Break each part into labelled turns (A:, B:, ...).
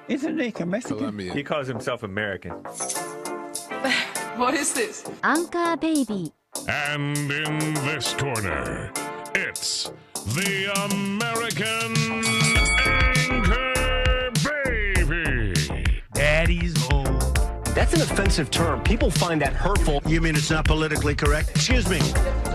A: Isn't he Mexican?
B: Colombian.
C: He calls himself American.
D: What is this?
E: Anchor baby.
F: And in this corner, it's the American Anchor Baby.
G: Daddy's home.
H: That's an offensive term. People find that hurtful.
G: You mean it's not politically correct? Excuse me.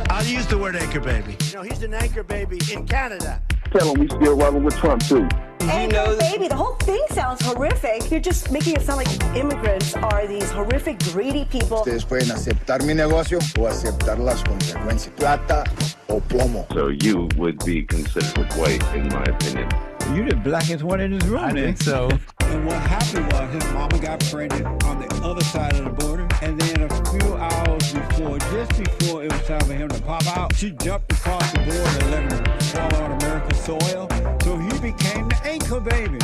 G: I'll use the word anchor baby.
I: You know, he's an anchor baby in Canada.
J: Tell him we still rolling with Trump, too.
K: Anchor baby, the whole thing sounds horrific. You're just making it sound like immigrants are these horrific, greedy people.
L: Ustedes pueden aceptar mi negocio o aceptar las consecuencias. Plata o plomo.
M: So you would be considered white, in my opinion.
A: You the blackest one in this room.
G: I think so.
N: And what happened was his mama got pregnant on the other side of the border. And then a few hours before, just before it was time for him to pop out, she jumped across the border and let him fall on American soil. So he became the anchor baby.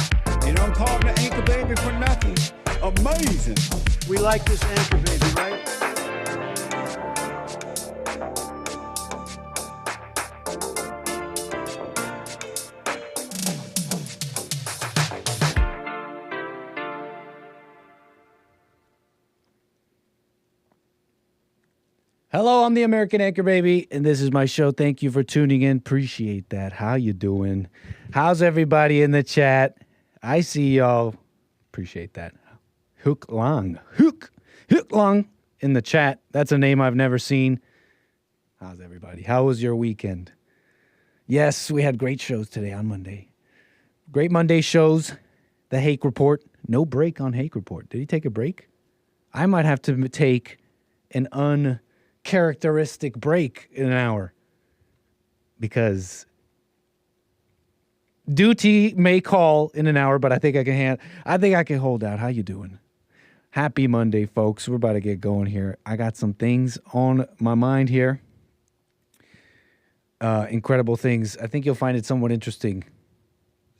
N: You don't call him the anchor baby for nothing. Amazing.
I: We like this anchor baby, right?
O: Hello, I'm the American Anchor Baby, and this is my show. Thank you for tuning in. Appreciate that. How you doing? How's everybody in the chat? I see y'all. Appreciate that. Hook Long in the chat. That's a name I've never seen. How's everybody? How was your weekend? Yes, we had great shows today on Monday. Great Monday shows. The Hake Report. No break on Hake Report. Did he take a break? I might have to take an uncharacteristic break in an hour because duty may call in an hour, but I think I can hold out. How you doing? Happy Monday, folks. We're about to get going here. I got some things on my mind here. Incredible things. I think you'll find it somewhat interesting.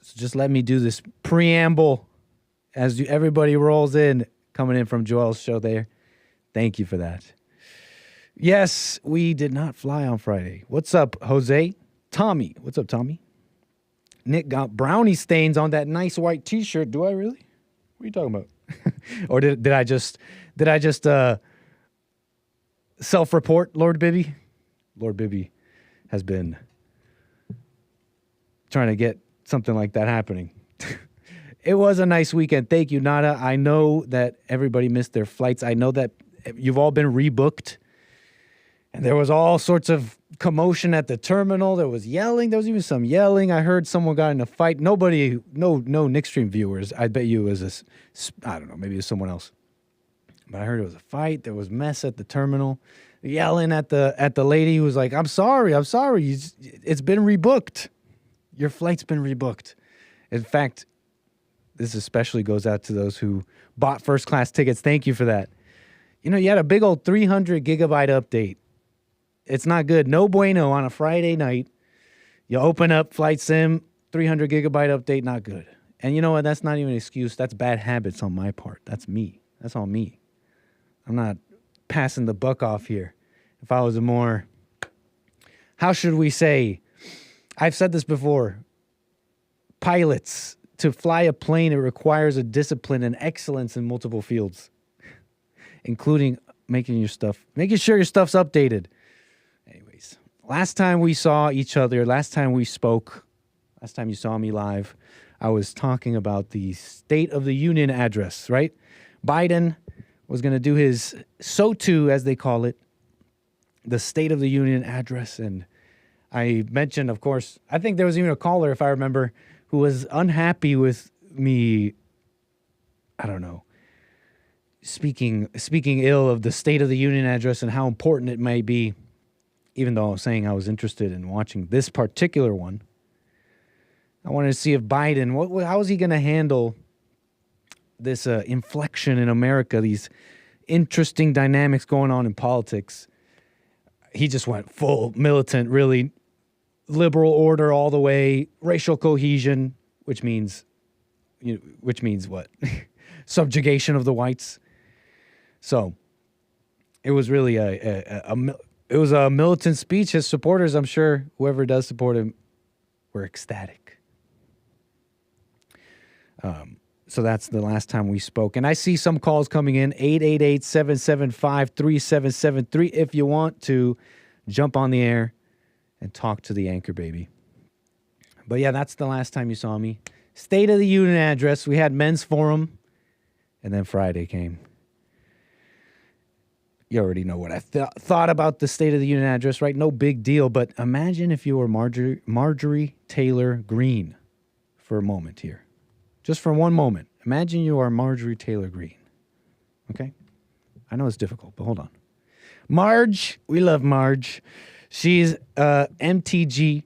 O: So just let me do this preamble as everybody rolls in, coming in from Joel's show there. Thank you for that. Yes, we did not fly on Friday. What's up, Jose? Tommy. What's up, Tommy? Nick got brownie stains on that nice white T-shirt. Do I really? What are you talking about? Or did I just self-report, Lord Bibby? Lord Bibby has been trying to get something like that happening. It was a nice weekend. Thank you, Nada. I know that everybody missed their flights. I know that you've all been rebooked. And there was all sorts of commotion at the terminal. There was yelling. There was even some yelling. I heard someone got in a fight. No Nick Stream viewers. I bet you it was I don't know, maybe it was someone else. But I heard it was a fight. There was mess at the terminal. Yelling at the lady who was like, I'm sorry. It's been rebooked. Your flight's been rebooked. In fact, this especially goes out to those who bought first class tickets. Thank you for that. You know, you had a big old 300 gigabyte update. It's not good. No bueno on a Friday night. You open up Flight Sim, 300 gigabyte update, not good. And you know what? That's not even an excuse. That's bad habits on my part. That's me. That's all me. I'm not passing the buck off here. If I was a more, how should we say, I've said this before, pilots, to fly a plane, it requires a discipline and excellence in multiple fields, including making sure your stuff's updated. Anyways, last time we saw each other, last time we spoke, last time you saw me live, I was talking about the State of the Union address, right? Biden was going to do his SOTU, as they call it, the State of the Union address. And I mentioned, of course, I think there was even a caller, if I remember, who was unhappy with me, I don't know, speaking ill of the State of the Union address and how important it may be, even though I was saying I was interested in watching this particular one. I wanted to see if Biden, how is he going to handle this inflection in America, these interesting dynamics going on in politics. He just went full militant, really liberal order all the way, racial cohesion, which means what? Subjugation of the whites. So it was really a militant speech. His supporters, I'm sure, whoever does support him, were ecstatic. So that's the last time we spoke. And I see some calls coming in, 888-775-3773, if you want to jump on the air and talk to the anchor baby. But yeah, that's the last time you saw me. State of the Union address. We had men's forum, and then Friday came. You already know what I thought about the State of the Union address, right? No big deal, but imagine if you were Marjorie Taylor Greene for a moment here. Just for one moment. Imagine you are Marjorie Taylor Greene. Okay? I know it's difficult, but hold on. Marge, we love Marge. She's MTG.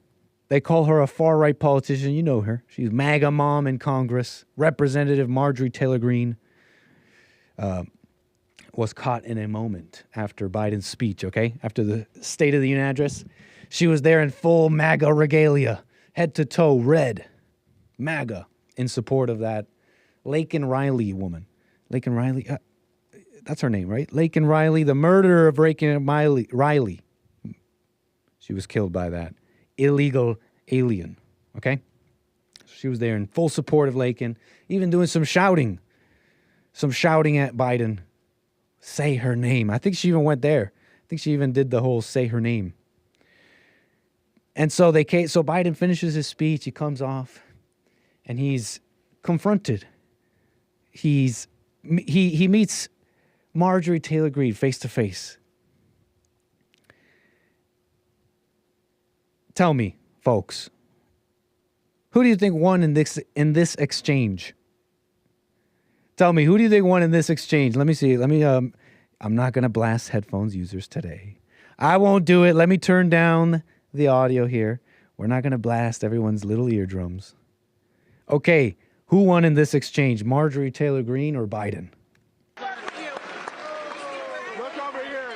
O: They call her a far-right politician. You know her. She's MAGA mom in Congress. Representative Marjorie Taylor Greene was caught in a moment after Biden's speech, okay? After the State of the Union address. She was there in full MAGA regalia, head to toe, red. MAGA, in support of that Laken Riley woman. Laken Riley, that's her name, right? Laken Riley, the murderer of Laken Riley. She was killed by that illegal alien, okay? She was there in full support of Laken, even doing some shouting at Biden. Say her name. I think she even went there. I think she even did the whole say her name. And so so Biden finishes his speech, he comes off, and he's confronted. He meets Marjorie Taylor Greene face to face. Tell me, folks, who do you think won in this exchange? Tell me, who do you think won in this exchange? Let me see. I'm not going to blast headphones users today. I won't do it. Let me turn down the audio here. We're not going to blast everyone's little eardrums. Okay, who won in this exchange? Marjorie Taylor Greene or Biden?
I: Look over here.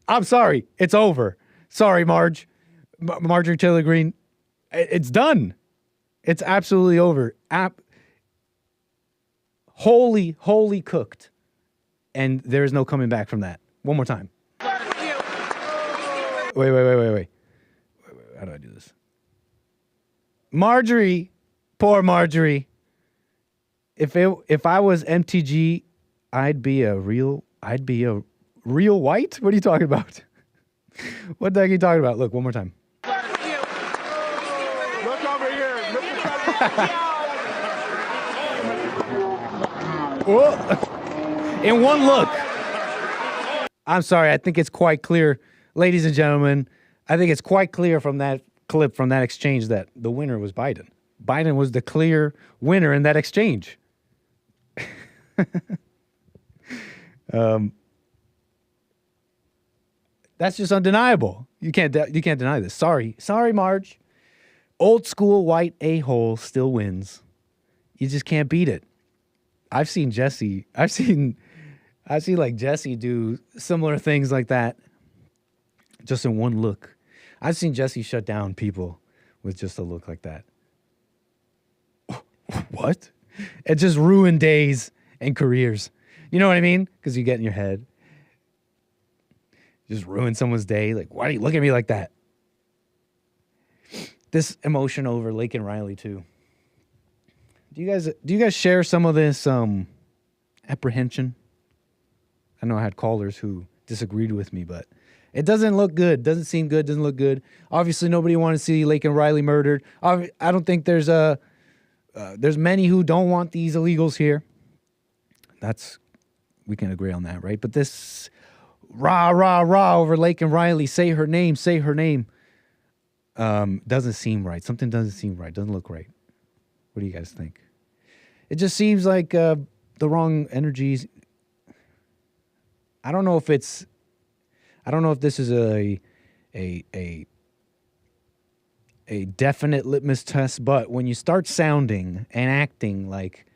O: I'm sorry. It's over. Sorry, Marge. Marjorie Taylor Greene. It's done. It's absolutely over. Wholly cooked. And there is no coming back from that. One more time. Wait. How do I do this? Marjorie, poor Marjorie. If I was MTG, I'd be a real white? What are you talking about? What the heck are you talking about? Look, one more time.
I: Look over here.
O: In one look. I'm sorry. I think it's quite clear, ladies and gentlemen. I think it's quite clear from that clip, from that exchange, that the winner was Biden. Biden was the clear winner in that exchange. That's just undeniable. You can't deny this. Sorry, Marge. Old school white a-hole still wins. You just can't beat it. I've seen Jesse do similar things like that just in one look. I've seen Jesse shut down people with just a look like that. What? It just ruined days and careers. You know what I mean? Because you get in your head. Just ruin someone's day. Like, why do you look at me like that? This emotion over Laken Riley too. Do you guys share some of this apprehension? I know I had callers who disagreed with me, but it doesn't look good. Doesn't seem good. Doesn't look good. Obviously, nobody wants to see Laken Riley murdered. I don't think there's many who don't want these illegals here. We can agree on that, right? But this rah over Laken Riley, say her name, doesn't seem right. Something doesn't seem right. Doesn't look right. What do you guys think? It just seems like the wrong energies. I don't know if this is a definite litmus test, but when you start sounding and acting like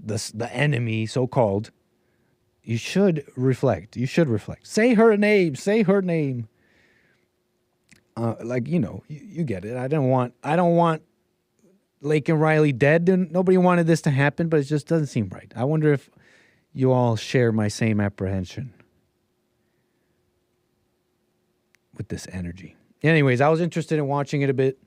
O: the enemy, so-called, you should reflect. Say her name. You get it. I don't want Laken Riley dead. Nobody wanted this to happen, but it just doesn't seem right. I wonder if you all share my same apprehension. with this energy. Anyways, I was interested in watching it a bit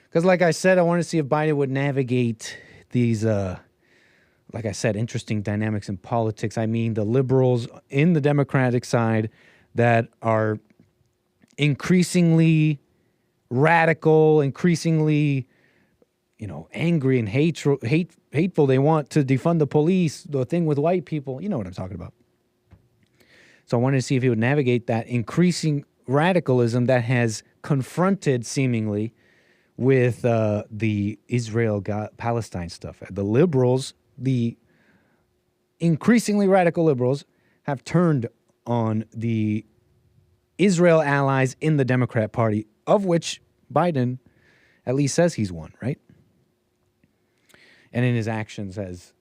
O: because, like I said, I wanted to see if Biden would navigate these, like I said, interesting dynamics in politics. I mean, the liberals in the Democratic side that are increasingly radical, increasingly, angry and hateful. They want to defund the police, the thing with white people. You know what I'm talking about. So I wanted to see if he would navigate that increasing radicalism that has confronted seemingly with the Israel-Palestine stuff. The liberals, the increasingly radical liberals, have turned on the Israel allies in the Democrat Party, of which Biden at least says he's one, right? And in his actions has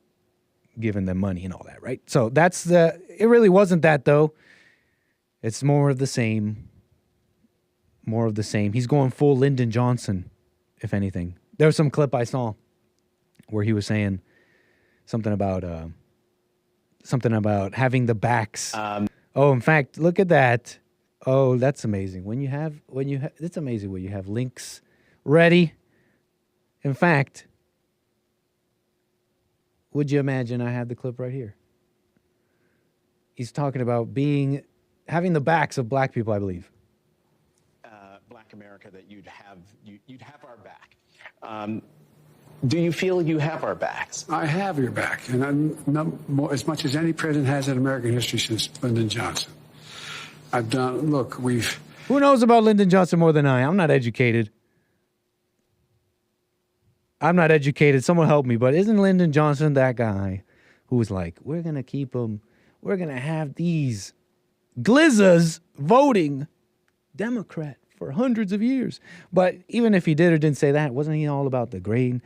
O: given them money and all that, right? So it really wasn't that, though. It's more of the same. More of the same. He's going full Lyndon Johnson, if anything. There was some clip I saw where he was saying something about having the backs. In fact, look at that. Oh, that's amazing. It's amazing when you have links ready. In fact, would you imagine I had the clip right here? He's talking about having the backs of black people, I believe.
H: Black America, that you'd have our back. Do you feel you have our backs?
B: I have your back, and I'm as much as any president has in American history since Lyndon Johnson.
O: Who knows about Lyndon Johnson more than I? I'm not educated. Someone help me. But isn't Lyndon Johnson that guy who was like, we're going to keep them, we're going to have these glizzas voting Democrat for hundreds of years. But even if he did or didn't say that, wasn't he all about the Great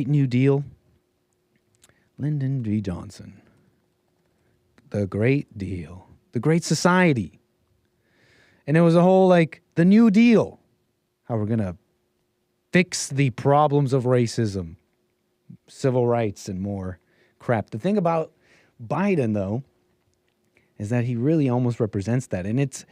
O: New Deal? Lyndon B. Johnson. The Great Deal. The Great Society. And it was a whole, the New Deal. How we're going to fix the problems of racism, civil rights, and more crap. The thing about Biden, though, is that he really almost represents that. And it's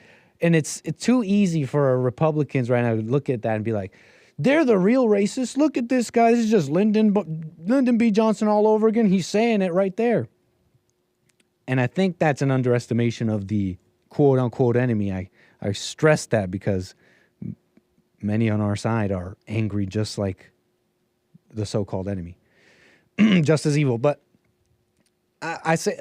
O: too easy for Republicans right now to look at that and be like, they're the real racists. Look at this guy. This is just Lyndon B. Johnson all over again. He's saying it right there. And I think that's an underestimation of the quote-unquote enemy. I stress that because many on our side are angry just like the so-called enemy. Just as evil. But I say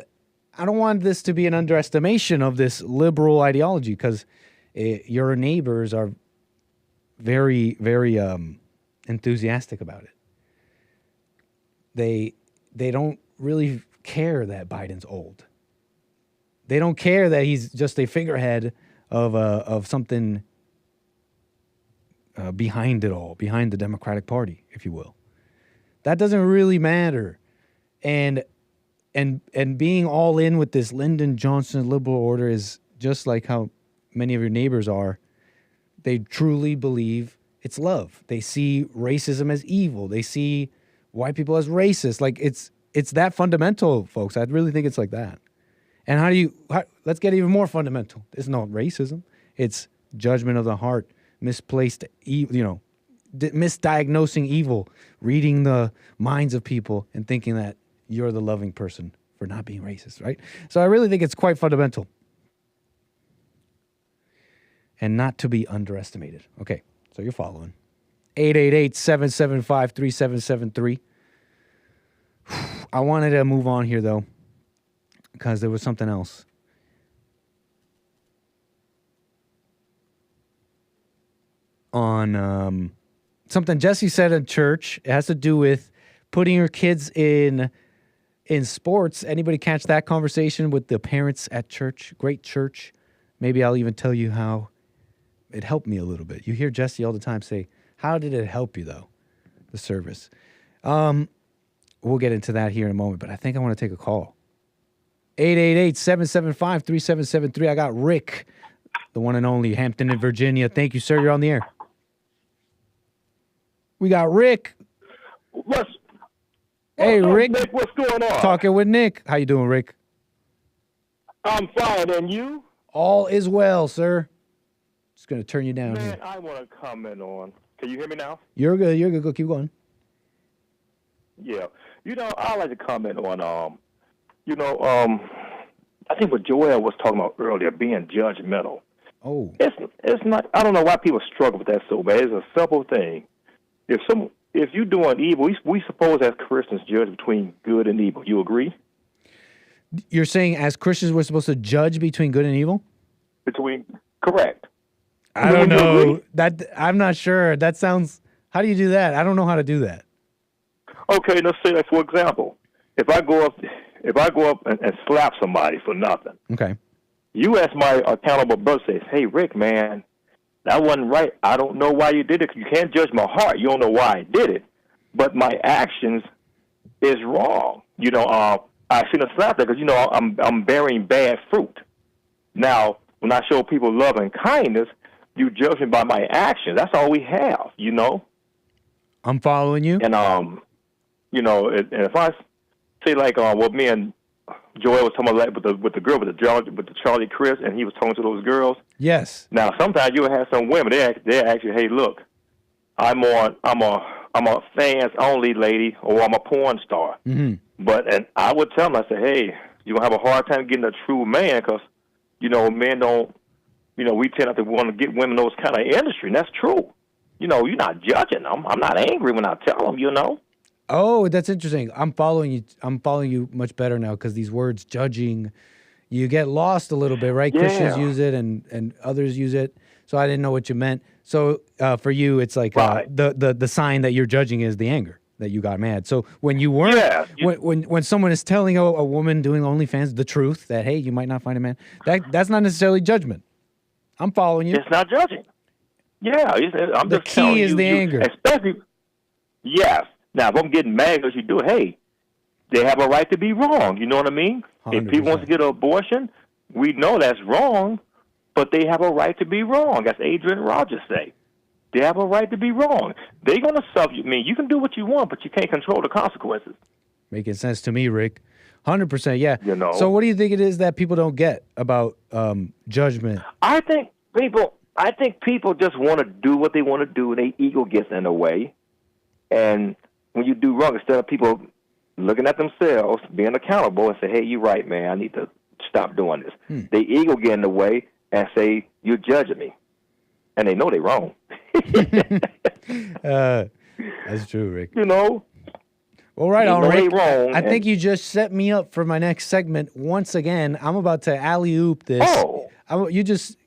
O: I don't want this to be an underestimation of this liberal ideology because your neighbors are very, very enthusiastic about it. They don't really care that Biden's old. They don't care that he's just a figurehead of something behind it all, behind the Democratic Party, if you will. That doesn't really matter. And being all in with this Lyndon Johnson liberal order is just like how many of your neighbors are. They truly believe it's love. They see racism as evil. They see white people as racist. It's that fundamental, folks. I really think it's like that. And let's get even more fundamental. It's not racism. It's judgment of the heart, misplaced, misdiagnosing evil, reading the minds of people and thinking that you're the loving person for not being racist, right? So I really think it's quite fundamental and not to be underestimated. Okay, so you're following. 888-775-3773. I wanted to move on here, though, because there was something else. On something Jesse said in church. It has to do with putting your kids in sports. Anybody catch that conversation with the parents at church? Great church. Maybe I'll even tell you how it helped me a little bit. You hear Jesse all the time say, how did it help you, though, the service? We'll get into that here in a moment, but I think I want to take a call. 888-775-3773. I got Rick, the one and only, Hampton in Virginia. Thank you, sir. You're on the air. We got Rick. Hey, Rick.
J: Nick, what's going on?
O: Talking with Nick. How you doing, Rick?
J: I'm fine, and you?
O: All is well, sir. Just going to turn you down here.
C: Man, I want to comment on. Can you hear me now?
O: You're good. You're good. Go. Keep going.
C: Yeah. I like to comment on, I think what Joel was talking about earlier, being judgmental.
O: Oh.
C: It's not, I don't know why people struggle with that so bad. It's a simple thing. If you're doing evil, we suppose as Christians judge between good and evil. You agree?
O: You're saying as Christians we're supposed to judge between good and evil?
C: Correct.
O: I don't know. I'm not sure. That sounds, how do you do that? I don't know how to do that.
C: Okay, let's say that for example. If I go up and slap somebody for nothing.
O: Okay.
C: You ask my accountable brother, says, "Hey, Rick, man, that wasn't right. I don't know why you did it. You can't judge my heart. You don't know why I did it. But my actions is wrong. I shouldn't have slapped that because, I'm bearing bad fruit. Now, when I show people love and kindness, you judge me by my actions. That's all we have,
O: I'm following you.
C: And, and if I say like what me and Joel was talking about with the girl, with the Charlie Chris, and he was talking to those girls.
O: Yes.
C: Now, sometimes you'll have some women, they ask you, "Hey, look, I'm a fans only lady, or I'm a porn star."
O: Mm-hmm.
C: And I would tell them, I say, "Hey, you're gonna have a hard time getting a true man because, men don't, we tend not to want to get women in those kind of industry, and that's true. You're not judging them. I'm not angry when I tell them,
O: Oh, that's interesting. I'm following you. I'm following you much better now because these words, judging, you get lost a little bit, right?
C: Yeah.
O: Christians use it and others use it. So I didn't know what you meant. So for you, it's like the sign that you're judging is the anger that you got mad. So when you weren't, when someone is telling a woman doing OnlyFans the truth that, hey, you might not find a man, that's not necessarily judgment. I'm following you.
C: It's not judging. Yeah, I'm
O: the
C: just telling
O: key is
C: you,
O: the anger.
C: Especially, yes. Now, if I'm getting mad because you do it, hey, they have a right to be wrong. You know what I mean? 100%. If people want to get an abortion, we know that's wrong, but they have a right to be wrong. That's Adrian Rogers say. They have a right to be wrong. They're going to suffer. I mean, you can do what you want, but you can't control the consequences.
O: Making sense to me, Rick. 100%, yeah.
C: So
O: what do you think it is that people don't get about judgment?
C: I think people just want to do what they want to do, and their ego gets in the way. And when you do wrong, instead of people looking at themselves, being accountable, and say, "Hey, you're right, man. I need to stop doing this." Their ego get in the way and say, "You're judging me," and they know they're wrong.
O: That's true, Rick.
C: Well,
O: right on, Rick.
C: Wrong,
O: I think you just set me up for my next segment once again. I'm about to alley-oop this.
C: Oh.
O: You just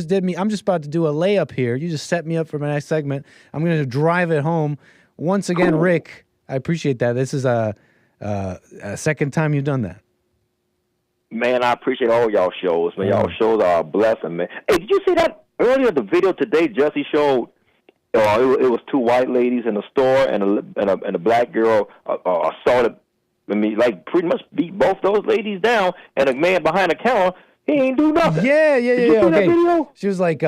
O: did me. I'm just about to do a layup here. You just set me up for my next segment. I'm going to drive it home. Once again, Rick, I appreciate that. This is a second time you've done that.
C: Man, I appreciate all y'all shows. Man, y'all shows are a blessing, man. Hey, did you see that earlier? The video today, Jesse showed. It was two white ladies in the store, and a black girl assaulted. I mean, like pretty much beat both those ladies down, and a man behind the counter, he ain't do nothing.
O: Yeah.
C: Did you see that video?
O: She was like,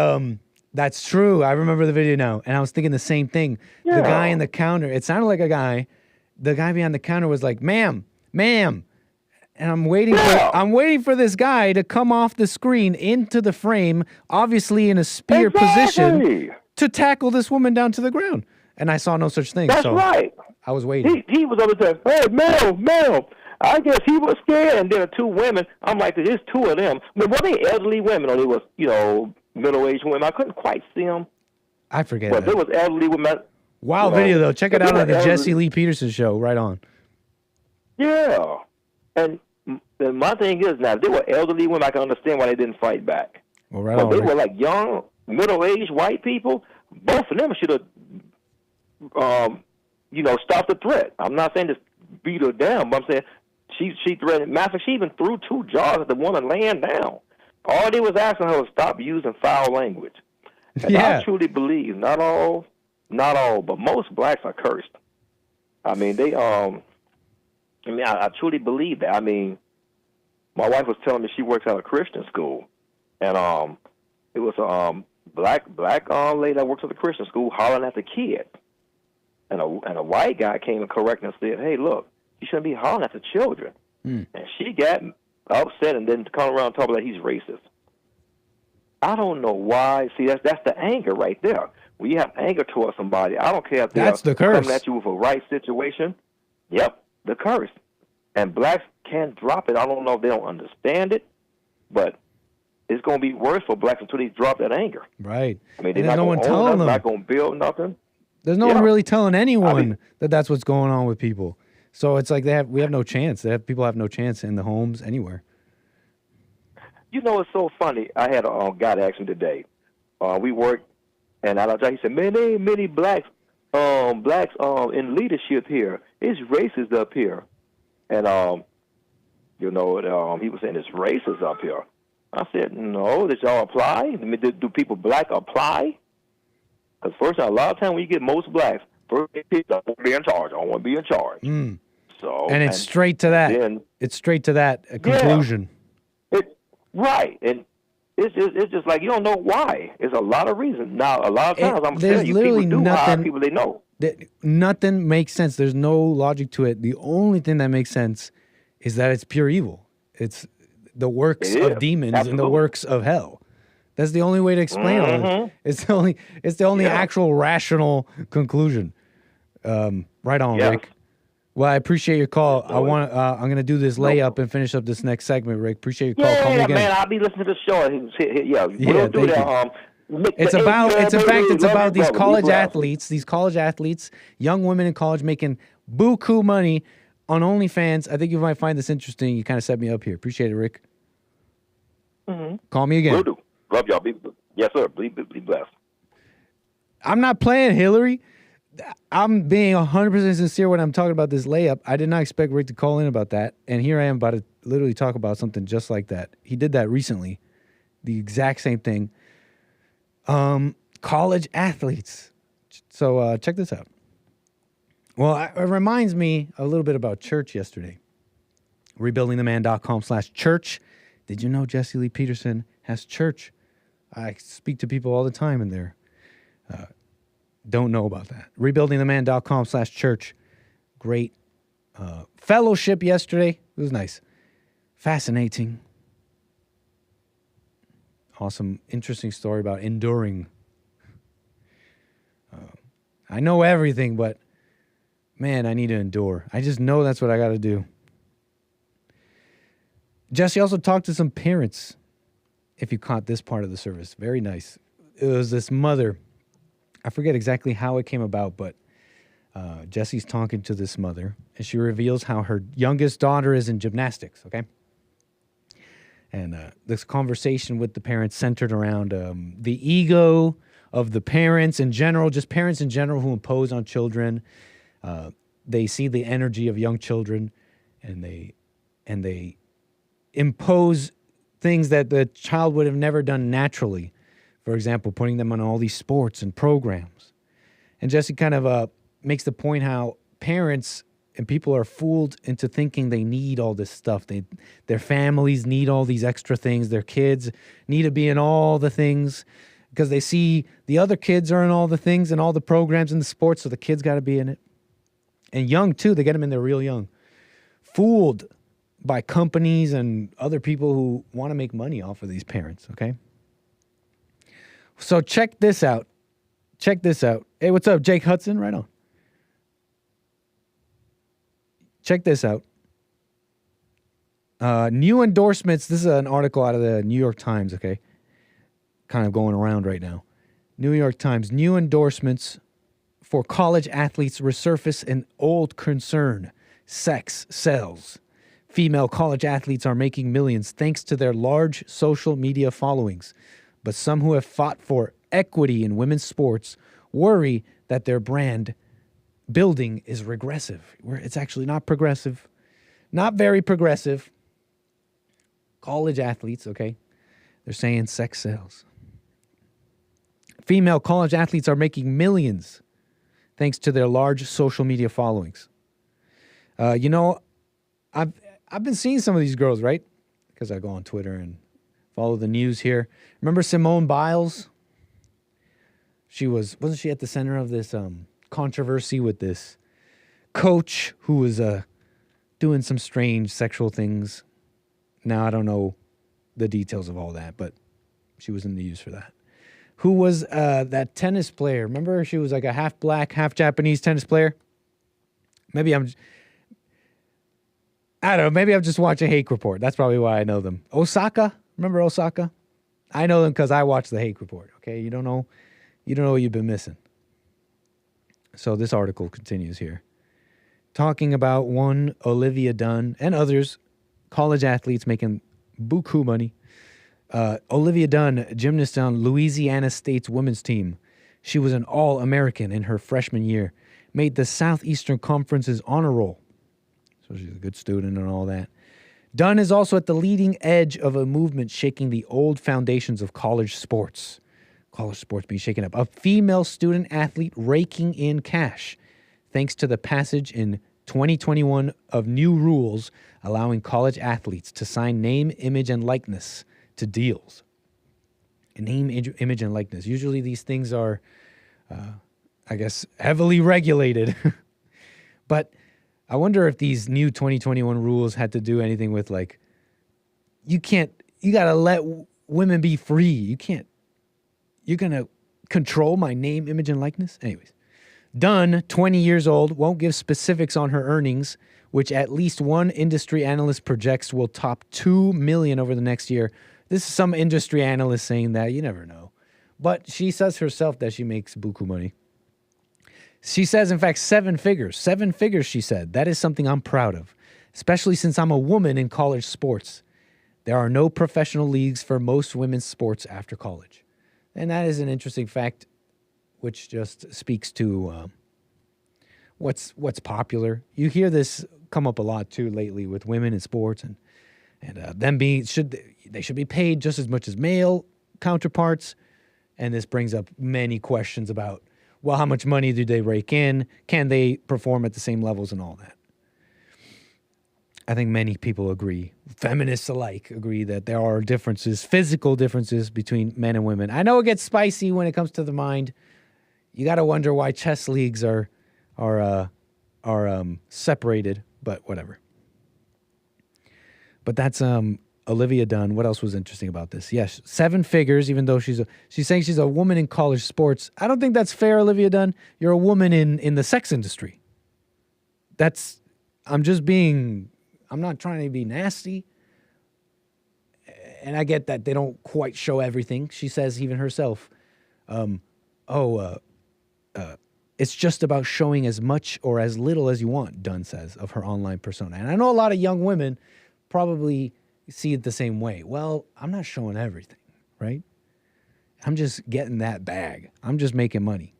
O: that's true. I remember the video now. And I was thinking the same thing. Yeah. The guy in the counter, it sounded like a guy. The guy behind the counter was like, ma'am. And I'm waiting for this guy to come off the screen into the frame, obviously in a spear position, to tackle this woman down to the ground. And I saw no such thing.
C: That's right.
O: I was waiting.
C: He was over there, "Hey, ma'am. I guess he was scared." And there were two women. I'm like, there's two of them. I mean, were they elderly women or they was, middle-aged women? I couldn't quite see them.
O: I forget.
C: But there was elderly women.
O: Wow video, though. Check it out on the Jesse Lee Peterson show. Right on.
C: Yeah. And my thing is now, if they were elderly women, I can understand why they didn't fight back.
O: Well, right
C: but
O: on,
C: they
O: Rick.
C: were like young, middle-aged white people. Both of them should have, stopped the threat. I'm not saying just beat her down, but I'm saying she threatened. Matter of fact, she even threw 2 jars at the woman laying down. All they was asking her was stop using foul language. And I truly believe, not all, but most blacks are cursed. I mean, I truly believe that. I mean, my wife was telling me she works at a Christian school, and it was a black lady that works at the Christian school hollering at the kid, and a white guy came and corrected and said, "Hey, look, you shouldn't be hollering at the children." And she got upset and then come around and talk about he's racist. I don't know why. See, that's the anger right there. When you have anger towards somebody, I don't care if they're
O: That's the curse.
C: coming at you with a right situation. Yep, the curse. And blacks can't drop it. I don't know if they don't understand it, but it's going to be worse for blacks until they drop that anger.
O: Right.
C: I mean,
O: And
C: they're
O: there's
C: not
O: no one
C: going to own
O: telling
C: nothing,
O: them.
C: not going to build nothing.
O: There's no one really telling anyone that that's what's going on with people. So it's like we have no chance. People have no chance in the homes anywhere.
C: You know, it's so funny. I had a guy that asked me today. We worked, and he said, "Man, there ain't many blacks in leadership here. It's racist up here." And he was saying it's racist up here. I said, "No, does y'all apply? I mean, do people black apply? Because first, a lot of time when you get most blacks, first people I want to be in charge. I don't want to be in charge." So
O: And it's straight to that. It's straight to that conclusion.
C: Right, and it's just like you don't know why. It's a lot of reasons. Now, a lot of times I'm telling you, people do hire people they know.
O: Nothing makes sense. There's no logic to it. The only thing that makes sense is that it's pure evil. It's the works of demons and the works of hell. That's the only way to explain all this. It's the only actual rational conclusion. Right on, Rick. Well, I appreciate your call. I'm gonna do this layup and finish up this next segment, Rick. Appreciate your call. Call me again.
C: Man, I'll be listening to the show. We'll do that.
O: It's about these college athletes, young women in college making buku money on OnlyFans. I think you might find this interesting. You kind of set me up here. Appreciate it, Rick. Call me again.
C: Will do. Love y'all. Yes, sir. Be blessed.
O: I'm not playing, Hillary. I'm being 100% sincere when I'm talking about this layup. I did not expect Rick to call in about that. And here I am about to literally talk about something just like that. He did that recently. The exact same thing. College athletes. So check this out. Well, it reminds me a little bit about church yesterday. Rebuildingtheman.com/church. Did you know Jesse Lee Peterson has church? I speak to people all the time in there. Don't know about that. Rebuildingtheman.com/church. Great fellowship yesterday. It was nice. Fascinating. Awesome, interesting story about enduring. I know everything, but man, I need to endure. I just know that's what I got to do. Jesse also talked to some parents, if you caught this part of the service. Very nice. It was this mother. I forget exactly how it came about, but Jesse's talking to this mother, and she reveals how her youngest daughter is in gymnastics, okay? And this conversation with the parents centered around the ego of the parents in general, just parents in general who impose on children. They see the energy of young children, and they impose things that the child would have never done naturally. For example, putting them on all these sports and programs. And Jesse kind of makes the point how parents and people are fooled into thinking they need all this stuff. Their families need all these extra things. Their kids need to be in all the things because they see the other kids are in all the things and all the programs and the sports, so the kids got to be in it. And young, too. They get them in there real young. Fooled by companies and other people who want to make money off of these parents, okay? So check this out. Check this out. Hey, what's up, Jake Hudson? Right on. Check this out. New endorsements. This is an article out of the New York Times, okay? Kind of going around right now. New York Times. New endorsements for college athletes resurface an old concern. Sex sells. Female college athletes are making millions thanks to their large social media followings. But some who have fought for equity in women's sports worry that their brand building is regressive. It's actually not progressive, not very progressive. College athletes, okay? They're saying sex sells. Female college athletes are making millions thanks to their large social media followings. I've been seeing some of these girls, right? Because I go on Twitter and follow the news here. Remember Simone Biles? Wasn't she at the center of this controversy with this coach who was doing some strange sexual things? Now, I don't know the details of all that, but she was in the news for that. Who was that tennis player? Remember, she was like a half black, half Japanese tennis player. I don't know. Maybe I'm just watching Hake Report. That's probably why I know them. Osaka, remember Osaka? I know them because I watched the Hake Report. Okay, you don't know what you've been missing. So this article continues here, talking about one Olivia Dunn and others, college athletes making buku money. Olivia Dunn, gymnast on Louisiana State's women's team. She was an All-American in her freshman year, made the Southeastern Conference's honor roll. So she's a good student and all that. Dunn is also at the leading edge of a movement shaking the old foundations of college sports. College sports being shaken up. A female student athlete raking in cash, thanks to the passage in 2021 of new rules allowing college athletes to sign name, image, and likeness to deals. Name, image, and likeness. Usually these things are, I guess, heavily regulated. But I wonder if these new 2021 rules had to do anything with, like, you gotta let women be free. You're gonna control my name, image, and likeness? Anyways. Dunn, 20 years old, won't give specifics on her earnings, which at least one industry analyst projects will top $2 million over the next year. This is some industry analyst saying that. You never know. But she says herself that she makes buku money. She says, in fact, 7 figures. 7 figures, she said. That is something I'm proud of, especially since I'm a woman in college sports. There are no professional leagues for most women's sports after college. And that is an interesting fact, which just speaks to what's popular. You hear this come up a lot, too, lately with women in sports and them being they should be paid just as much as male counterparts. And this brings up many questions about, well, how much money do they rake in? Can they perform at the same levels and all that? I think many people agree, feminists alike agree, that there are differences, physical differences between men and women. I know it gets spicy when it comes to the mind. You got to wonder why chess leagues are separated, but whatever. But that's Olivia Dunn. What else was interesting about this? Yes, 7 figures, even though she's saying she's a woman in college sports. I don't think that's fair, Olivia Dunn. You're a woman in the sex industry. I'm not trying to be nasty. And I get that they don't quite show everything. She says even herself, it's just about showing as much or as little as you want, Dunn says, of her online persona. And I know a lot of young women probably see it the same way. Well, I'm not showing everything, right? I'm just getting that bag. I'm just making money.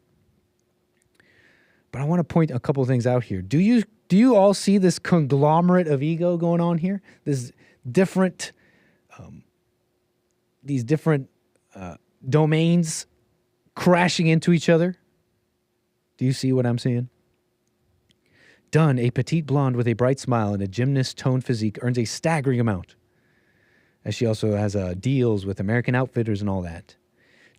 O: But I want to point a couple of things out here. Do you all see this conglomerate of ego going on here? This different, these different domains crashing into each other? Do you see what I'm saying? Dunn, a petite blonde with a bright smile and a gymnast-toned physique, earns a staggering amount, as she also has deals with American Outfitters and all that.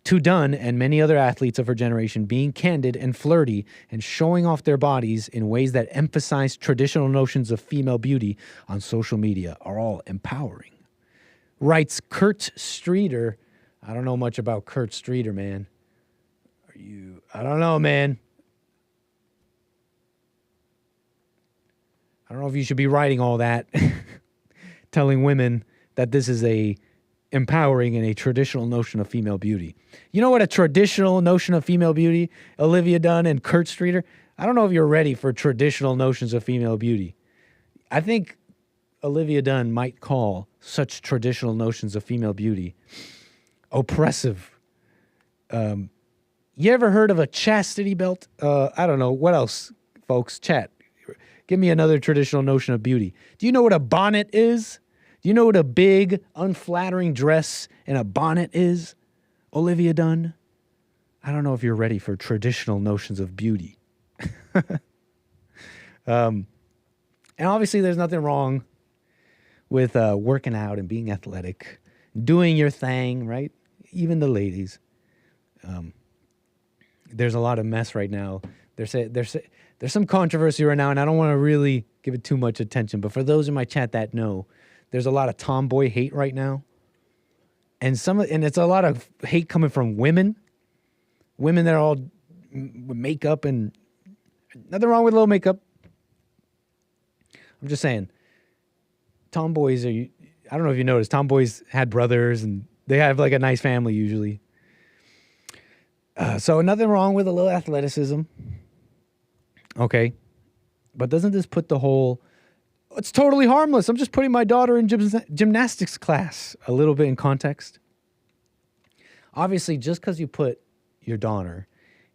O: To Dunn and many other athletes of her generation, being candid and flirty and showing off their bodies in ways that emphasize traditional notions of female beauty on social media are all empowering. Writes Kurt Streeter. I don't know much about Kurt Streeter, man. I don't know, man. I don't know if you should be writing all that, telling women that this is a empowering and a traditional notion of female beauty. You know what a traditional notion of female beauty, Olivia Dunn and Kurt Streeter? I don't know if you're ready for traditional notions of female beauty. I think Olivia Dunn might call such traditional notions of female beauty oppressive. You ever heard of a chastity belt? I don't know. What else, folks? Chat. Give me another traditional notion of beauty. Do you know what a bonnet is? Do you know what a big, unflattering dress and a bonnet is, Olivia Dunn? I don't know if you're ready for traditional notions of beauty. And obviously there's nothing wrong with working out and being athletic, doing your thing, right? Even the ladies. There's a lot of mess right now. There's some controversy right now, and I don't want to really give it too much attention, but for those in my chat that know, there's a lot of tomboy hate right now. And it's a lot of hate coming from women that are all with makeup, and nothing wrong with a little makeup. I'm just saying, tomboys I don't know if you noticed, tomboys had brothers and they have like a nice family usually. So nothing wrong with a little athleticism. Okay. But doesn't this put the whole, it's totally harmless, I'm just putting my daughter in gymnastics class, a little bit in context? Obviously, just because you put your daughter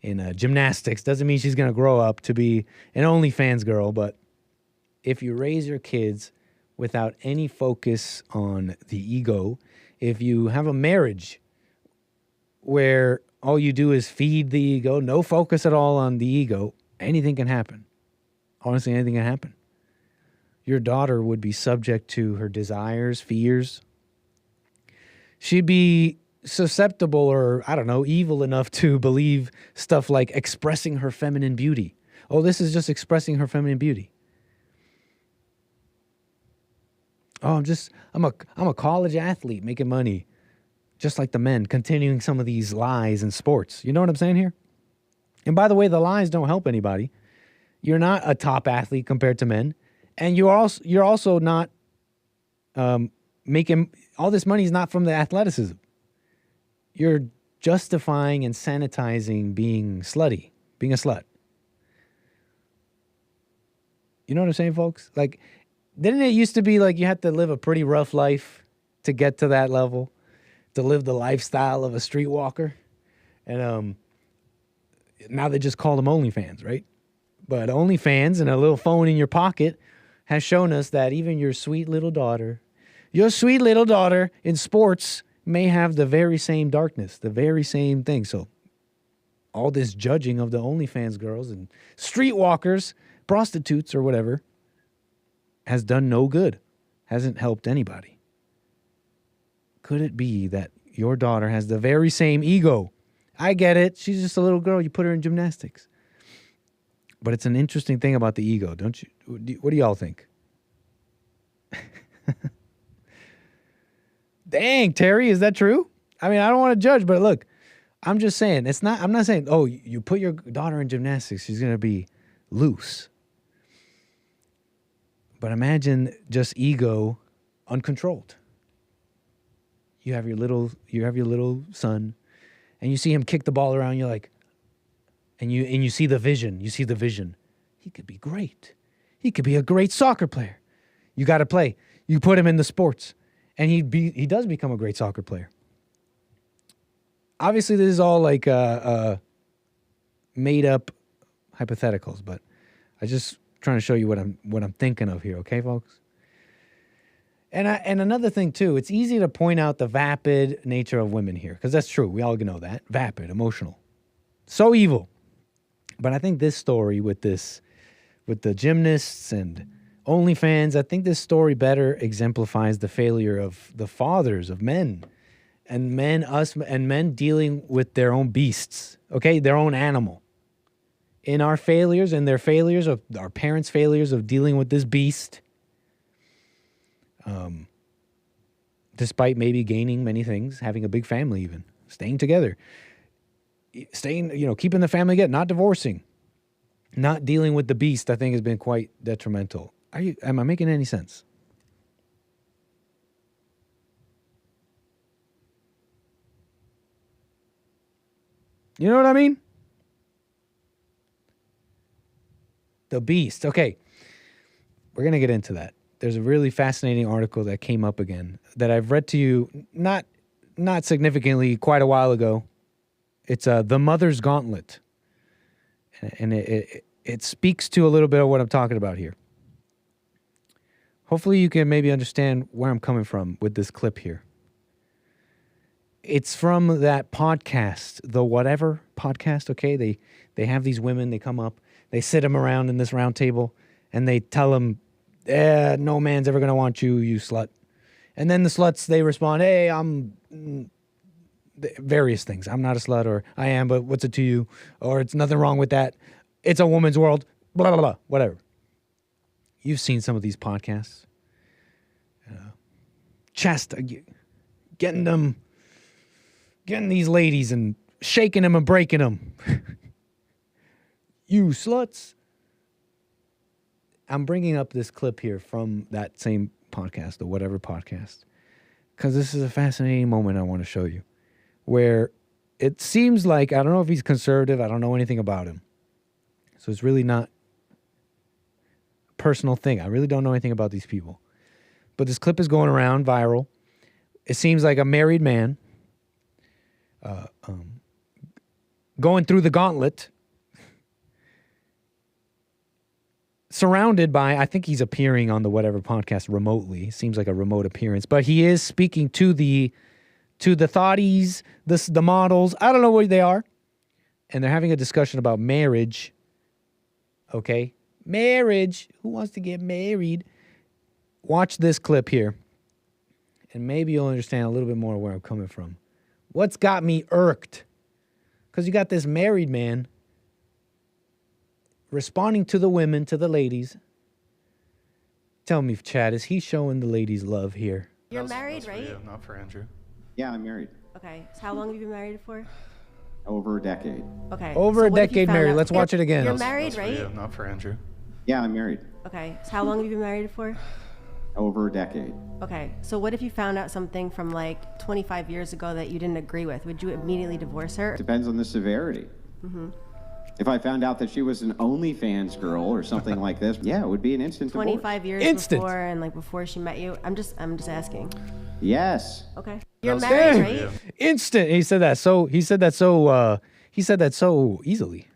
O: in gymnastics doesn't mean she's going to grow up to be an OnlyFans girl. But if you raise your kids without any focus on the ego, if you have a marriage where all you do is feed the ego, no focus at all on the ego, anything can happen. Honestly, anything can happen. Your daughter would be subject to her desires, fears. She'd be susceptible or, I don't know, evil enough to believe stuff like expressing her feminine beauty. Oh, this is just expressing her feminine beauty. Oh, I'm a college athlete making money, just like the men, continuing some of these lies in sports. You know what I'm saying here? And by the way, the lies don't help anybody. You're not a top athlete compared to men, and you're also not making all this money is not from the athleticism. You're justifying and sanitizing being slutty, being a slut. You know what I'm saying, folks? Like, didn't it used to be like you had to live a pretty rough life to get to that level, to live the lifestyle of a streetwalker? And now they just call them OnlyFans, right? But OnlyFans and a little phone in your pocket has shown us that even your sweet little daughter in sports may have the very same darkness, the very same thing. So all this judging of the OnlyFans girls and streetwalkers, prostitutes or whatever, has done no good, hasn't helped anybody. Could it be that your daughter has the very same ego? I get it. She's just a little girl. You put her in gymnastics. But it's an interesting thing about the ego, don't you? What do y'all think? Dang, Terry, is that true? I mean, I don't want to judge, but look, I'm just saying, I'm not saying, oh, you put your daughter in gymnastics, she's going to be loose. But imagine just ego uncontrolled. You have your little son, and you see him kick the ball around, you're like, and you see the vision. You see the vision. He could be great. He could be a great soccer player. You got to play. You put him in the sports, and he does become a great soccer player. Obviously, this is all like made up hypotheticals, but I just trying to show you what I'm thinking of here. Okay, folks. And another thing too, it's easy to point out the vapid nature of women here, because that's true. We all know that. Vapid, emotional, so evil. But I think this story with the gymnasts and OnlyFans, I think this story better exemplifies the failure of the fathers of men, and men dealing with their own beasts, okay, their own animal. In our failures and their failures of our parents' failures of dealing with this beast, despite maybe gaining many things, having a big family, even staying together. Keeping the family together, not divorcing, not dealing with the beast, I think has been quite detrimental. Am I making any sense? You know what I mean? The beast. Okay. We're going to get into that. There's a really fascinating article that came up again that I've read to you not significantly quite a while ago. It's The Mother's Gauntlet. And it speaks to a little bit of what I'm talking about here. Hopefully you can maybe understand where I'm coming from with this clip here. It's from that podcast, the Whatever podcast, okay? They have these women, they come up, they sit them around in this round table, and they tell them, no man's ever going to want you, you slut. And then the sluts, they respond, hey, I'm... various things. I'm not a slut, or I am, but what's it to you? Or it's nothing wrong with that. It's a woman's world. Blah, blah, blah. Whatever. You've seen some of these podcasts. Getting them getting these ladies and shaking them and breaking them. You sluts. I'm bringing up this clip here from that same podcast, or whatever podcast, because this is a fascinating moment I want to show you, where it seems like, I don't know if he's conservative, I don't know anything about him. So it's really not a personal thing. I really don't know anything about these people. But this clip is going around viral. It seems like a married man going through the gauntlet, surrounded by, I think he's appearing on the whatever podcast remotely. Seems like a remote appearance, but he is speaking to the thotties, the models. I don't know what they are, and they're having a discussion about marriage. Okay, marriage. Who wants to get married? Watch this clip here, and maybe you'll understand a little bit more where I'm coming from. What's got me irked? Because you got this married man responding to the women, to the ladies. Tell me, Chad, is he showing the ladies love here?
E: You're married, right?
P: You, not for Andrew.
E: Yeah, I'm married. Okay. So how long have you been married for?
P: Over a decade.
E: Okay.
O: Over a decade married. Let's watch it again.
E: You're married, right?
P: You, not for Andrew.
E: Yeah, I'm married. Okay. So how long have you been married for?
P: Over a decade.
E: Okay. So what if you found out something from like 25 years ago that you didn't agree with? Would you immediately divorce her?
P: Depends on the severity.
E: Mm-hmm.
P: If I found out that she was an OnlyFans girl or something like this, yeah, it would be an instant divorce.
E: 25 years before, and like before she met you. I'm just asking.
P: Yes.
E: Okay. You're married, right?
O: Yeah. Instant. He said that so easily.